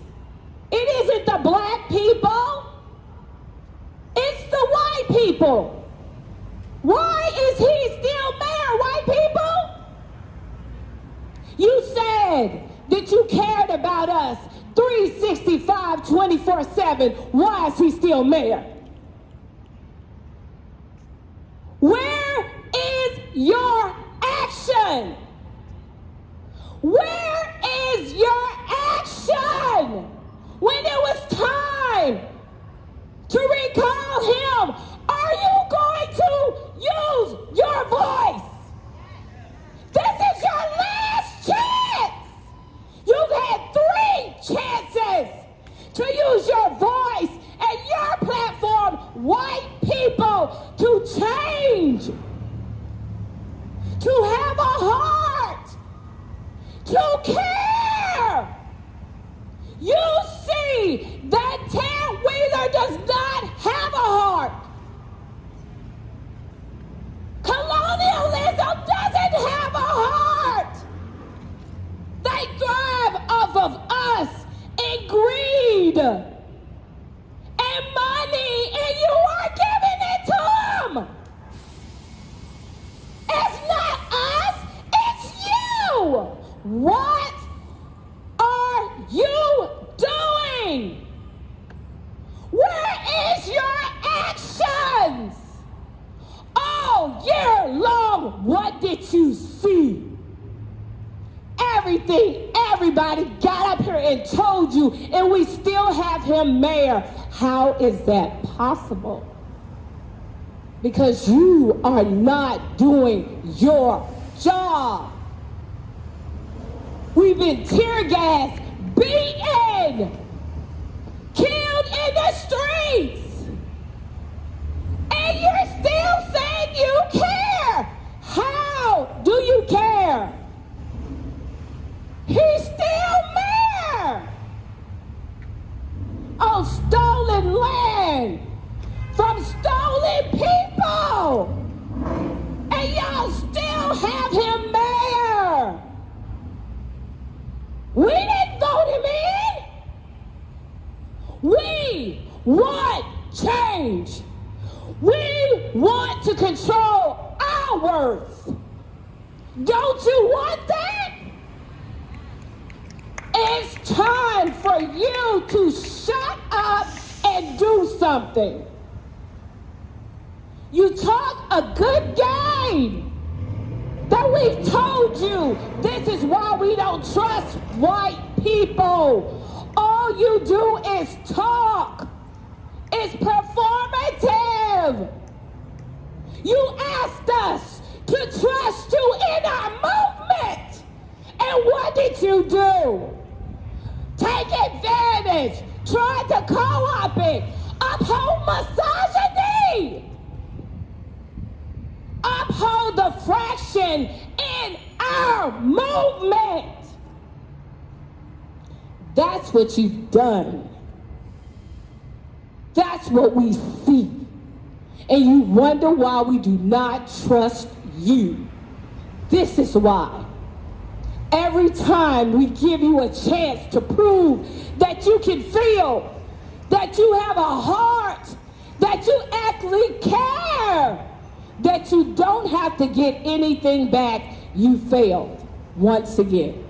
It isn't the black people. It's the white people. Why is he still mayor, white people? You said that you cared about us 365, 24/7. Why is he still mayor? Where is your action? Where is your action? When it was time to recall him, are you going to use your voice? This is your last chance. You've had 3 chances to use your voice and your platform, white people, to change, to have a heart, to care. You see that Ted Wheeler does not have a heart. Colonialism doesn't have a heart. They thrive off of us and greed and money, and you are giving it to them. It's not us, it's you. What are you doing? Where is your actions? All year long, what did you see? Everything everybody got up here and told you, and we still have him mayor. How is that possible? Because you are not doing your job. We've been tear gassed, beaten, killed in the streets. And you're still saying you care. How do you care? He's still mayor on stolen land from stolen people. And y'all still have him mayor. We didn't vote him in. We want change. We want to control our worth. Don't you want that? It's time for you to shut up and do something. You talk a good game. That we've told you this is why we don't trust white people. All you do is talk. It's performative. You asked us to trust you in our movement, and And what did you do? Take advantage. Try to co-opt it. Uphold misogyny. Uphold the fraction in our movement. That's what you've done. That's what we see. And you wonder why we do not trust you. This is why. Every time we give you a chance to prove that you can feel, that you have a heart, that you actually care, that you don't have to get anything back, you failed once again.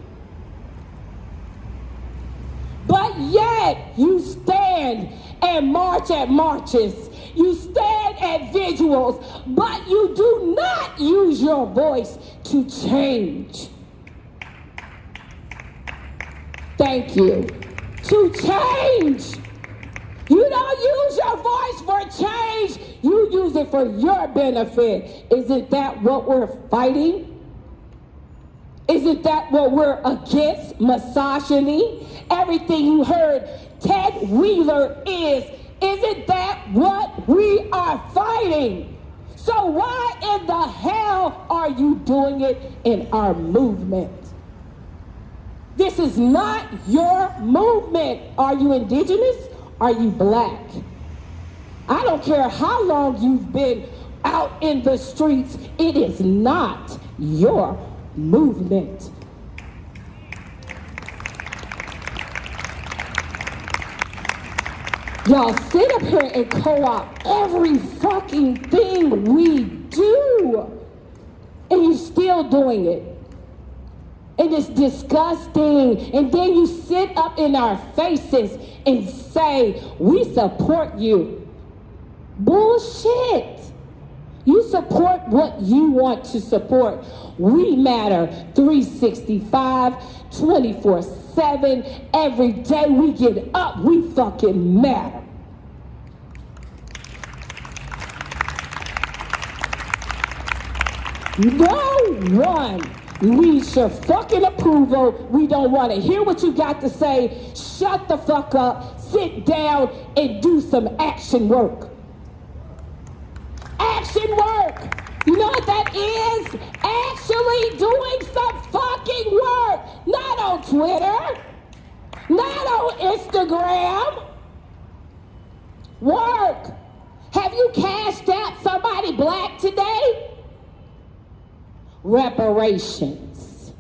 But yet you stand and march at marches. You stand at vigils, but you do not use your voice to change. Thank you. To change. You don't use your voice for change. You use it for your benefit. Isn't that what we're fighting? Isn't that what we're against? Misogyny? Everything you heard Ted Wheeler isn't that what we are fighting? So why in the hell are you doing it in our movement? This is not your movement. Are you indigenous? Are you black? I don't care how long you've been out in the streets. It is not your movement. Y'all sit up here and co-opt every fucking thing we do. And you're still doing it. And it's disgusting. And then you sit up in our faces and say, we support you. Bullshit. You support what you want to support. We matter 365, 24/7. Every day we get up, we fucking matter. No one needs your fucking approval. We don't want to hear what you got to say. Shut the fuck up, sit down, and do some action work. Action work. You know what that is? Actually doing some fucking work. Not on Twitter. Not on Instagram. Work. Have you cashed out somebody black today? Reparations.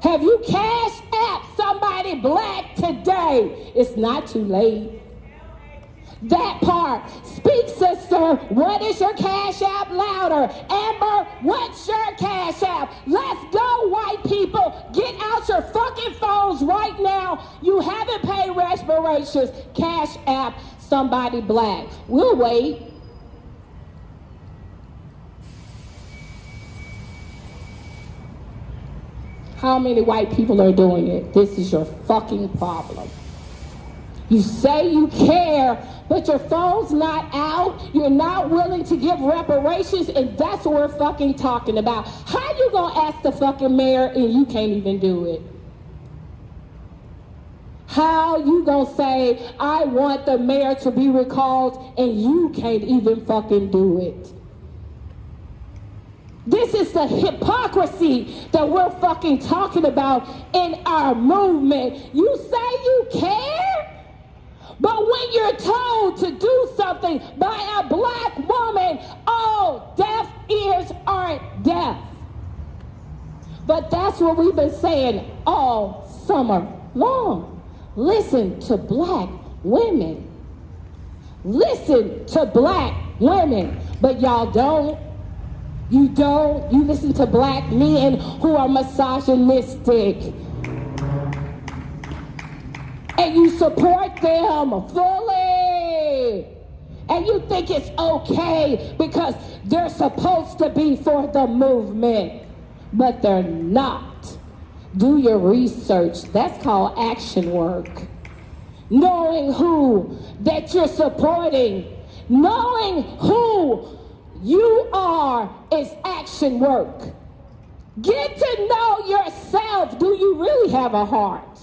Have you cashed out somebody black today? It's not too late. That part. Speak, sister. What is your cash app? Louder. Amber, what's your cash app? Let's go, white people. Get out your fucking phones right now. You haven't paid reparations. Cash app somebody black. We'll wait. How many white people are doing it? This is your fucking problem. You say you care, but your phone's not out. You're not willing to give reparations, and that's what we're fucking talking about. How you gonna ask the fucking mayor and you can't even do it? How you gonna say, I want the mayor to be recalled, and you can't even fucking do it? This is the hypocrisy that we're fucking talking about in our movement. You say you care, but when you're told to do something by a black woman, oh, deaf ears aren't deaf. But that's what we've been saying all summer long. Listen to black women. Listen to black women. But y'all don't. You don't. You listen to black men who are misogynistic. And you support them fully. And you think it's okay because they're supposed to be for the movement. But they're not. Do your research. That's called action work. Knowing who that you're supporting. Knowing who you are is action work. Get to know yourself. Do you really have a heart?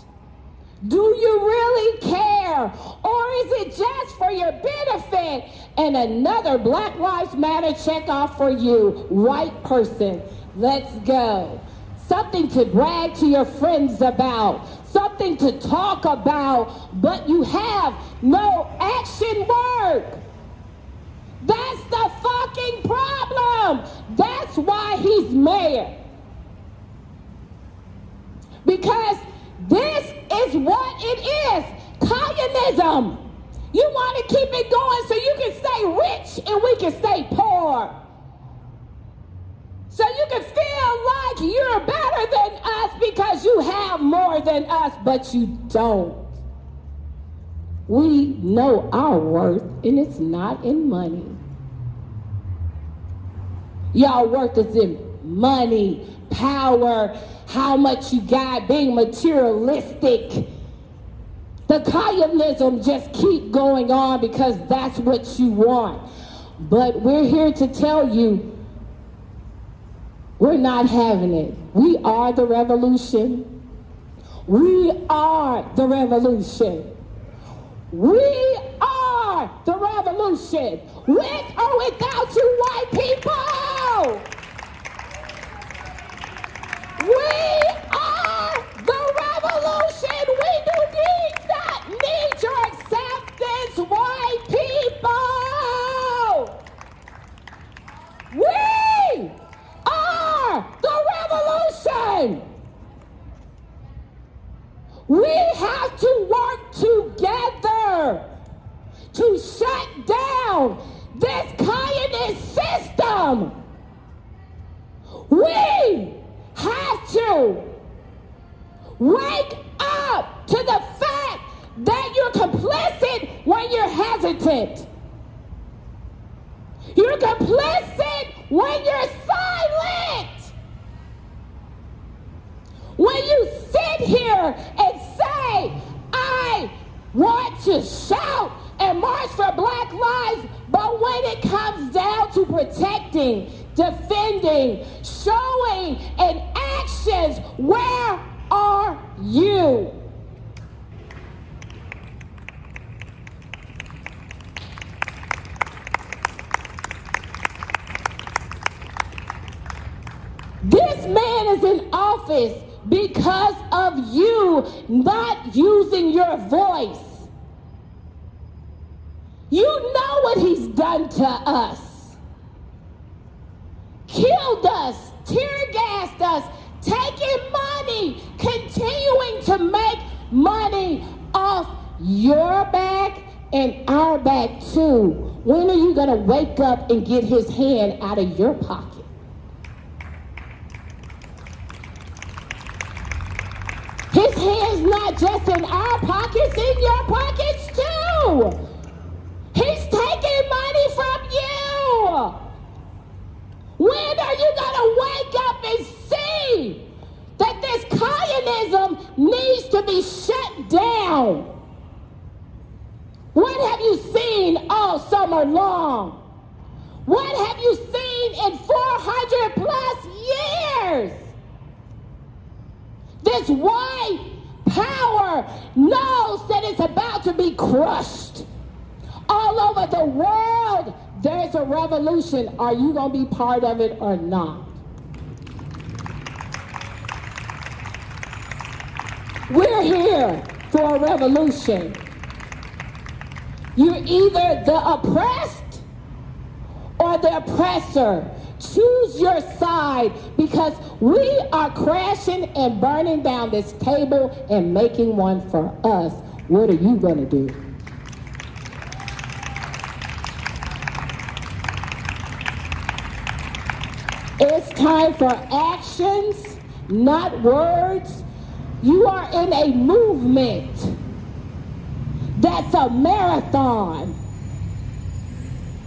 Do you really care? Or is it just for your benefit and another Black Lives Matter check off for you? White person, let's go. Something to brag to your friends about, something to talk about, but you have no action work. That's the fucking problem. That's why he's mayor. Because this is what it is, communism. You want to keep it going so you can stay rich and we can stay poor. So you can feel like you're better than us because you have more than us, but you don't. We know our worth, and it's not in money. Y'all worth is in money, power, how much you got, being materialistic. The communism just keep going on because that's what you want. But we're here to tell you, we're not having it. We are the revolution. We are the revolution. We are the revolution. With or without you white people. We are the revolution. We do not need your acceptance, white people. We are the revolution. We have to work together to shut down this communist system. We have to wake up to the fact that you're complicit when you're hesitant. You're complicit when you're silent. When you sit here and say, I want to shout and march for Black lives, but when it comes down to protecting, defending, showing, and actions, where are you? This man is in office because of you not using your voice. You know what he's done to us. Killed us, tear-gassed us, taking money, continuing to make money off your back and our back too. When are you gonna wake up and get his hand out of your pocket? His hand's not just in our pockets, in your pockets too. He's taking money from you. When are you gonna wake up and see that this communism needs to be shut down? What have you seen all summer long? What have you seen in 400 plus years? This white power knows that it's about to be crushed. All over the world, there's a revolution. Are you going to be part of it or not? We're here for a revolution. You're either the oppressed or the oppressor. Choose your side, because we are crashing and burning down this table and making one for us. What are you going to do? It's time for actions, not words. You are in a movement that's a marathon.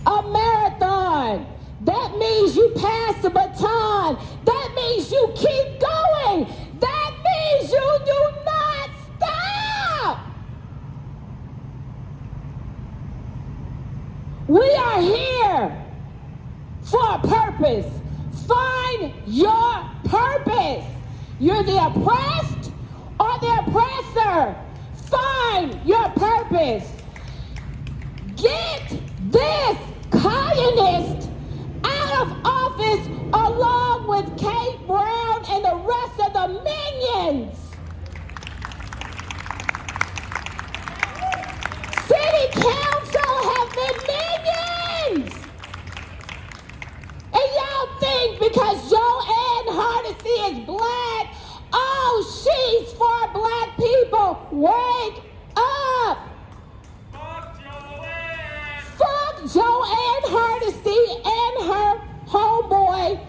A marathon. That means you pass the baton. That means you keep going. That means you do not stop. We are here for a purpose, Find your purpose. You're the oppressed or the oppressor. Find your purpose. Get this communist out of office along with Kate Brown and the rest of the minions. City Council have been minions. And y'all think because Joanne Hardesty is black, oh, she's for black people. Wake up. Fuck Joanne Hardesty and her homeboy,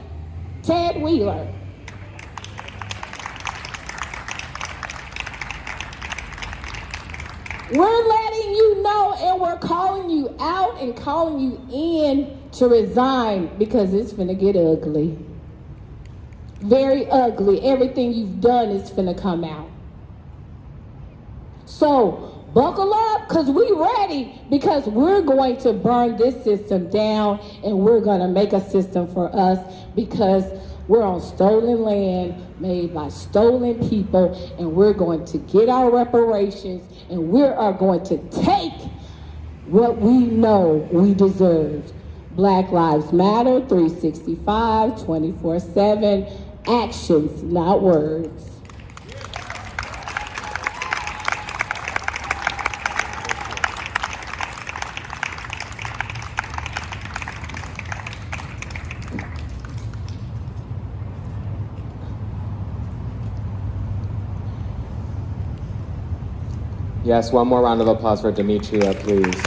Ted Wheeler. We're letting you know and we're calling you out and calling you in to resign because it's finna get ugly. Very ugly. Everything you've done is finna come out. So, buckle up, because we ready, because we're going to burn this system down and we're going to make a system for us because we're on stolen land made by stolen people and we're going to get our reparations and we are going to take what we know we deserve. Black Lives Matter, 365, 24/7, actions, not words. Yes, one more round of applause for Demetria, please.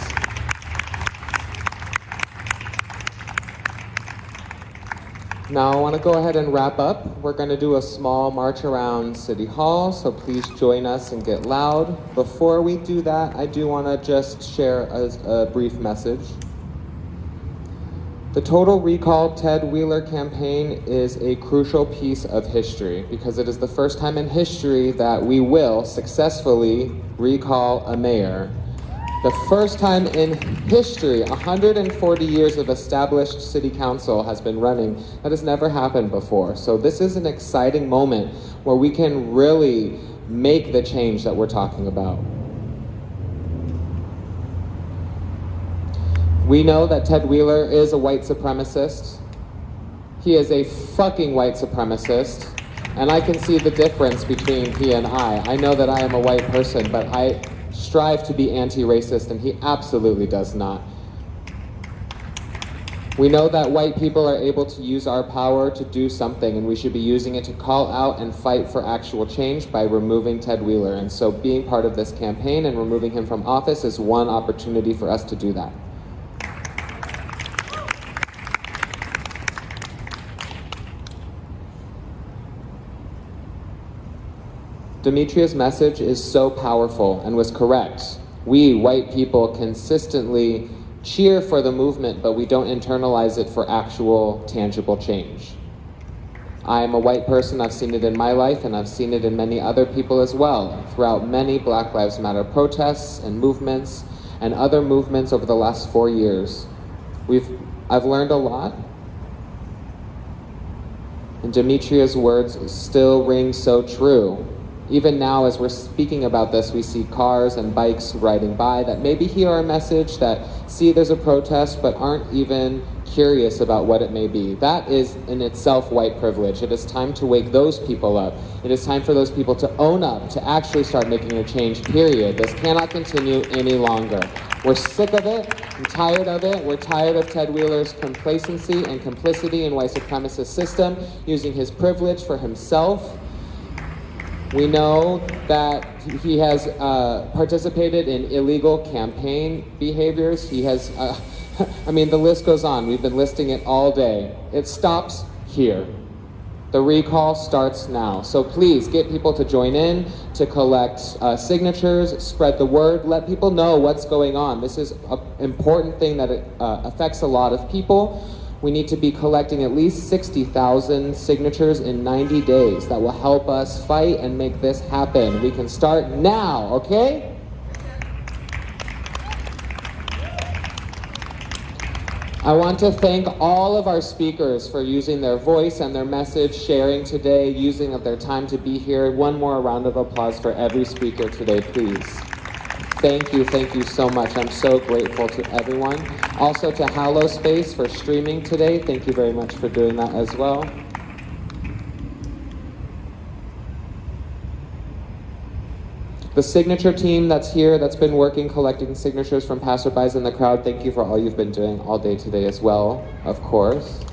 Now I want to go ahead and wrap up. We're going to do a small march around City Hall, so please join us and get loud. Before we do that, I do want to just share a brief message. The Total Recall Ted Wheeler campaign is a crucial piece of history because it is the first time in history that we will successfully recall a mayor. The first time in history, 140 years of established city council has been running. That has never happened before. So this is an exciting moment where we can really make the change that we're talking about. We know that Ted Wheeler is a white supremacist. He is a fucking white supremacist. And I can see the difference between he and I. I know that I am a white person, but I strive to be anti-racist, and he absolutely does not. We know that white people are able to use our power to do something, and we should be using it to call out and fight for actual change by removing Ted Wheeler. And so being part of this campaign and removing him from office is one opportunity for us to do that. Demetria's message is so powerful and was correct. We, white people, consistently cheer for the movement, but we don't internalize it for actual, tangible change. I am a white person. I've seen it in my life, and I've seen it in many other people as well, throughout many Black Lives Matter protests and movements and other movements over the last 4 years. I've learned a lot, and Demetria's words still ring so true. Even now, as we're speaking about this, we see cars and bikes riding by that maybe hear our message, that see there's a protest, but aren't even curious about what it may be. That is in itself white privilege. It is time to wake those people up. It is time for those people to own up, to actually start making a change, period. This cannot continue any longer. We're sick of it. I'm tired of it. We're tired of Ted Wheeler's complacency and complicity in white supremacist system, using his privilege for himself. We know that he has participated in illegal campaign behaviors. He has, I mean, the list goes on. We've been listing it all day. It stops here. The recall starts now. So please get people to join in, to collect signatures, spread the word, let people know what's going on. This is an important thing that affects a lot of people. We need to be collecting at least 60,000 signatures in 90 days. That will help us fight and make this happen. We can start now, okay? I want to thank all of our speakers for using their voice and their message, sharing today, using of their time to be here. One more round of applause for every speaker today, please. Thank you so much. I'm so grateful to everyone. Also to Halospace for streaming today. Thank you very much for doing that as well. The signature team that's here, that's been working, collecting signatures from passerbys in the crowd, thank you for all you've been doing all day today as well, of course.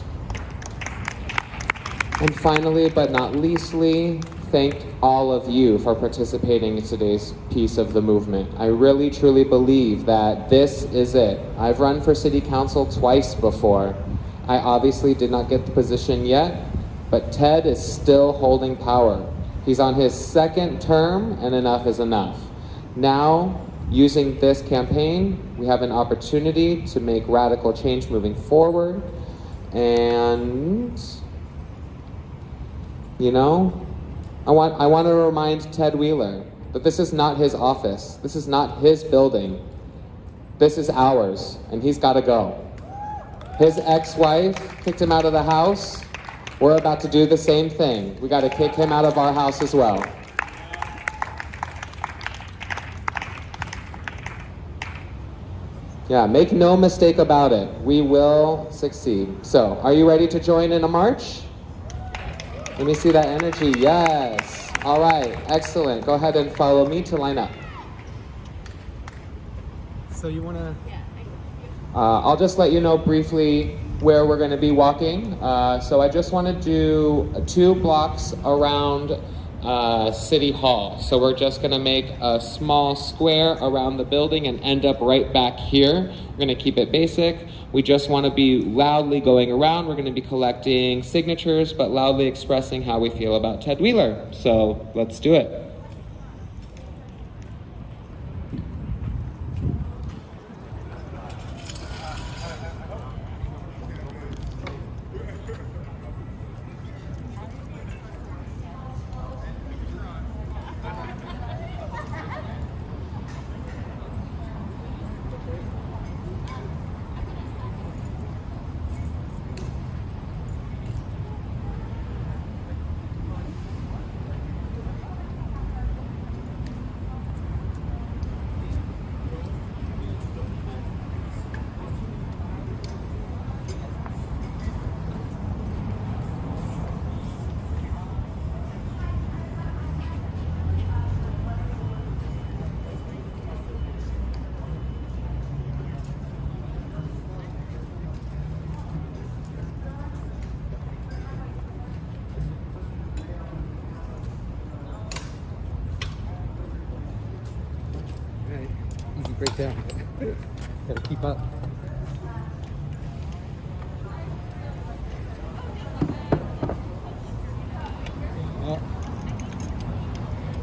And finally, but not leastly, thank all of you for participating in today's piece of the movement. I really, truly believe that this is it. I've run for city council twice before. I obviously did not get the position yet, but Ted is still holding power. He's on his second term, and enough is enough. Now, using this campaign, we have an opportunity to make radical change moving forward. And, you know, I want to remind Ted Wheeler that this is not his office. This is not his building. This is ours, and he's got to go. His ex-wife kicked him out of the house. We're about to do the same thing. We got to kick him out of our house as well. Yeah, make no mistake about it. We will succeed. So, are you ready to join in a march? Let me see that energy. Yes. All right. Excellent. Go ahead and follow me to line up. So you want to... I'll just let you know briefly where we're going to be walking. So I just want to do 2 blocks around City Hall. So we're just going to make a small square around the building and end up right back here. We're going to keep it basic. We just want to be loudly going around. We're going to be collecting signatures, but loudly expressing how we feel about Ted Wheeler. So let's do it. Breakdown. Gotta keep up. Well,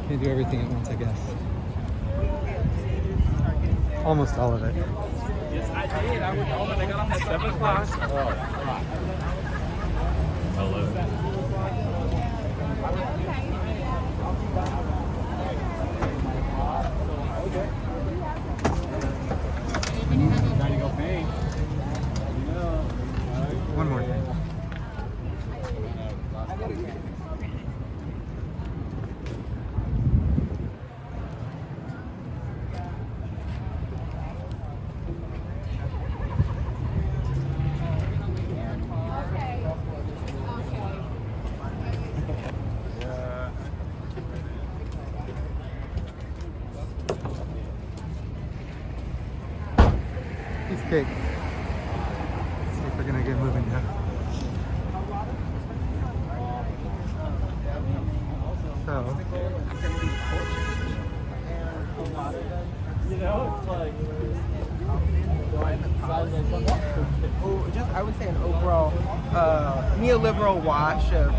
can't do everything at once, I guess. Almost all of it. Yes, I did. I got off at 7 o'clock. Oh, hello. One more thing. Piece of cake. Let's see if we're gonna get moving now. So, you know, it's like I would say an overall neoliberal wash of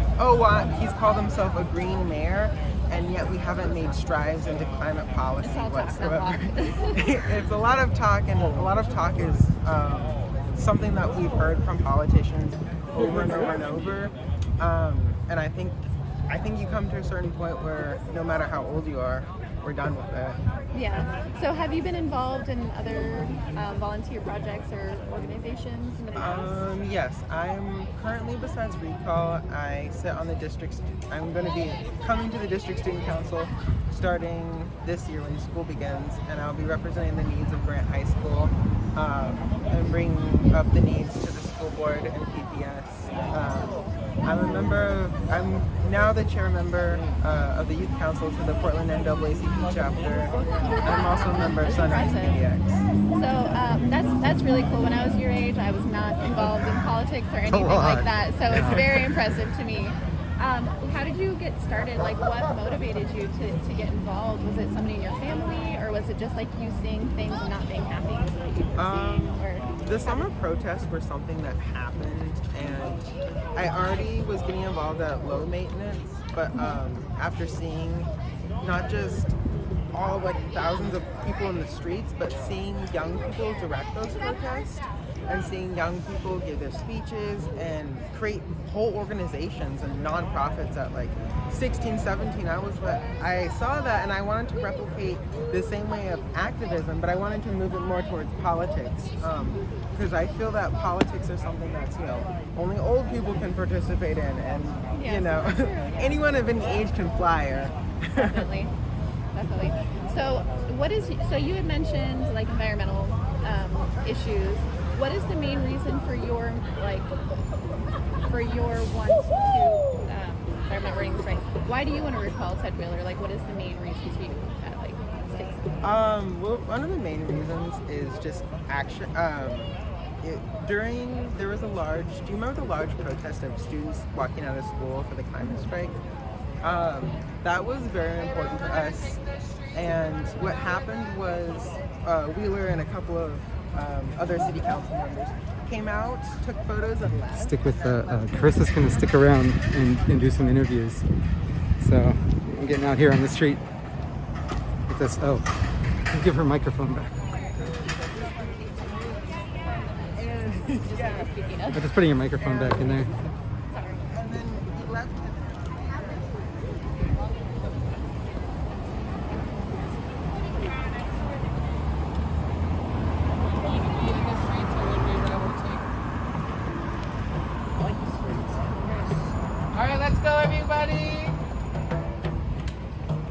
he's called himself a green mayor, and yet we haven't made strides into climate policy whatsoever. It's a lot of talk, and a lot of talk is something that we've heard from politicians over and over and over. And I think you come to a certain point where no matter how old you are, we're done with it. Yeah. So have you been involved in other volunteer projects or organizations in the past? Yes, I'm currently, besides Recall, I sit on the I'm going to be coming to the district student council starting this year when school begins, and I'll be representing the needs of Grant High School and bringing up the needs to the school board and PPS. I'm now the chair member of the youth council for the Portland NAACP chapter. I'm also a member of Sunrise PDX. So that's really cool. When I was your age, I was not involved in politics or anything like that, so it's very impressive to me. How did you get started? Like, what motivated you to get involved? Was it somebody in your family, or was it just like you seeing things and not being happy with what you were seeing? The summer protests were something that happened, and I already was getting involved at low maintenance, but after seeing not just all thousands of people in the streets, but seeing young people direct those protests and seeing young people give their speeches and create whole organizations and nonprofits at 16, 17, I saw that, and I wanted to replicate the same way of activism, but I wanted to move it more towards politics, because I feel that politics are something that's, only old people can participate in, and, anyone of any age can fly. Definitely. So you had mentioned environmental issues. What is the main reason for your want to, if I remember this right, why do you want to recall Ted Wheeler? What is the main reason to you that sticks out? Well, one of the main reasons is just action. There was do you remember the large protest of students walking out of school for the climate strike? That was very important to us, and what happened was Wheeler and a couple of other city council members came out, took photos of Stick with Carissa's going to stick around and do some interviews. So I'm getting out here on the street with this. Oh, I'll give her microphone back. I'm just putting your microphone back in there. And then he left.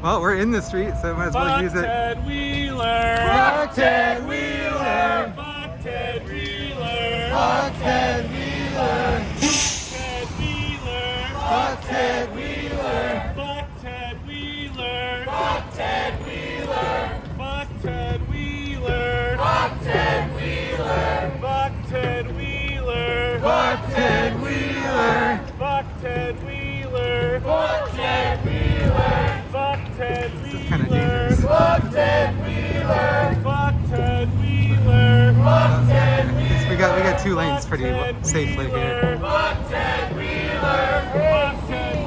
Well, we're in the street, so might as well use it. Ted Wheeler! Fuck Ted Wheeler! Fuck Ted Wheeler! Fuck Ted Wheeler! Ted Wheeler! Fuck Ted Wheeler! Fuck Ted Wheeler! Fuck Ted Wheeler! Fuck Ted Wheeler! Fuck Ted Wheeler! Fuck Ted Wheeler! Fuck Ted Wheeler! Fuck Ted Wheeler! Fuck Ted Wheeler! Fuck Ted This is kind of Wheeler! dangerous. Fuck Ted Wheeler! Fuck Ted Wheeler! Fuck Ted Wheeler! We got 2 lanes pretty safely here. Fuck Ted Wheeler! Fuck Ted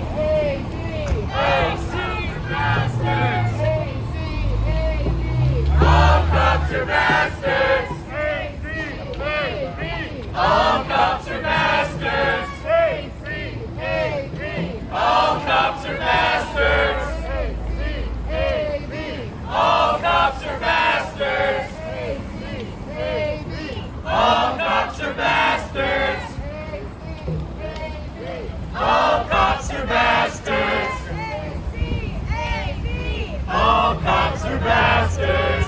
All cops are bastards! All cops are bastards! All cops are bastards! All cops are bastards! All cops are bastards! All cops are bastards! All cops are bastards!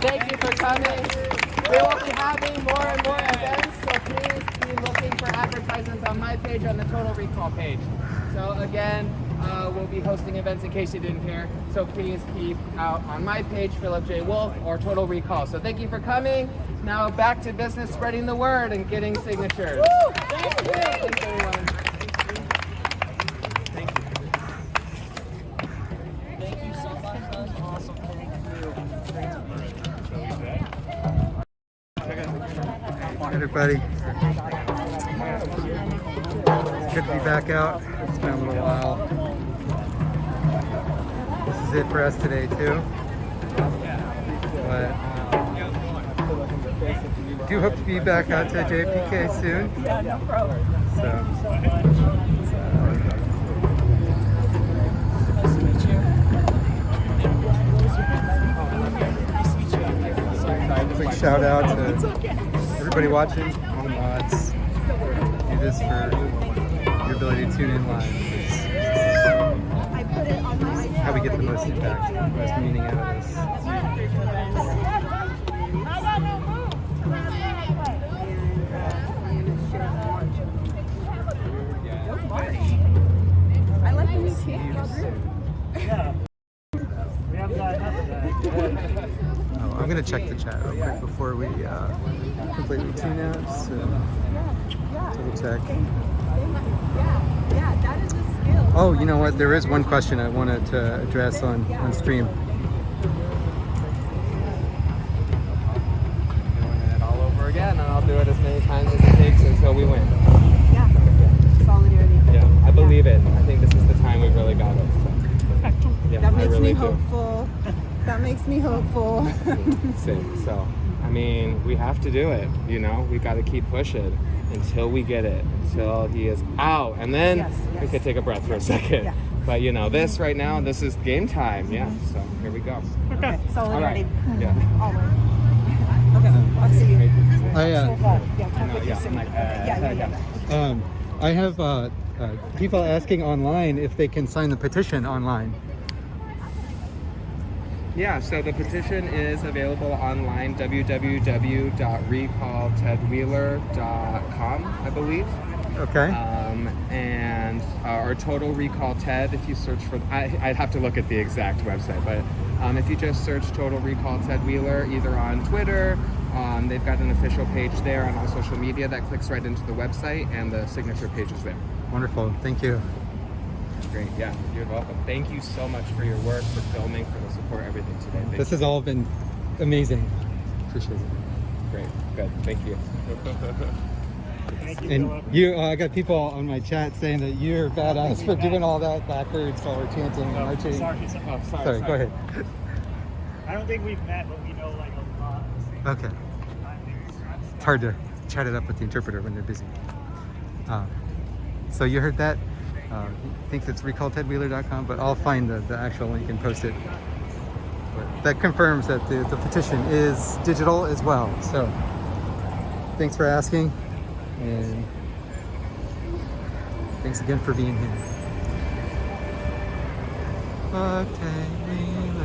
Thank you for coming. We will be having more and more events, so please be looking for advertisements on my page, on the Total Recall page. So again, we'll be hosting events in case you didn't hear. So please keep out on my page, Philip J. Wolfe, or Total Recall. So thank you for coming. Now back to business, spreading the word and getting signatures. Thank you. Thanks, everyone. Thank you. Thank you so much. That was awesome. Hey everybody. It's good to be back out. It's been a little while. This is it for us today too. But do hope to be back out to JPK soon. Yeah, no problem. So. Quick shout out to everybody watching, all the mods. Do this for your ability to tune in live. It's how we get the most impact, the most meaning out of this. I like the new kid. Yeah. We have that. Oh, I'm gonna check the chat real quick before we completely tune out. So double check. Yeah, that is a skill. Oh, you know what? There is one question I wanted to address on stream. Doing it all over again, and I'll do it as many times as it takes until we win. Yeah. Solidarity. Yeah, I believe it. I think this is the time we really got it. So. Yeah, That I makes really me do. hopeful. That makes me hopeful. Same. So, I mean, we have to do it. You know, we got to keep pushing until we get it, until he is out, and then we could take a breath for a second. Yeah. But you know, this right now, this is game time. Yeah. So here we go. Okay. All Solidarity. right. Yeah. Always. Okay. I'll see you. I have people asking online if they can sign the petition online. Yeah, so the petition is available online, www.recalltedwheeler.com, I believe. Okay. Or Total Recall TED, if you search for, I'd have to look at the exact website, but if you just search Total Recall Ted Wheeler, either on Twitter, they've got an official page there on all social media that clicks right into the website, and the signature page is there. Wonderful. Thank you. Great. Yeah, you're welcome. Thank you so much for your work, for filming, for the support, everything today. Thank This you. has all been amazing. Appreciate it. Great. Good. Thank you. Thank you, And Philip. you, I got people on my chat saying that you're badass for doing all that backwards while we're chanting and marching. Sorry. Go ahead. I don't think we've met, but we know like a lot. Okay. It's hard to chat it up with the interpreter when they're busy. So you heard that? Thinks it's recalltedwheeler.com, but I'll find the actual link and post it. But that confirms that the petition is digital as well. So thanks for asking, and thanks again for being here. Fuck Ted Wheeler.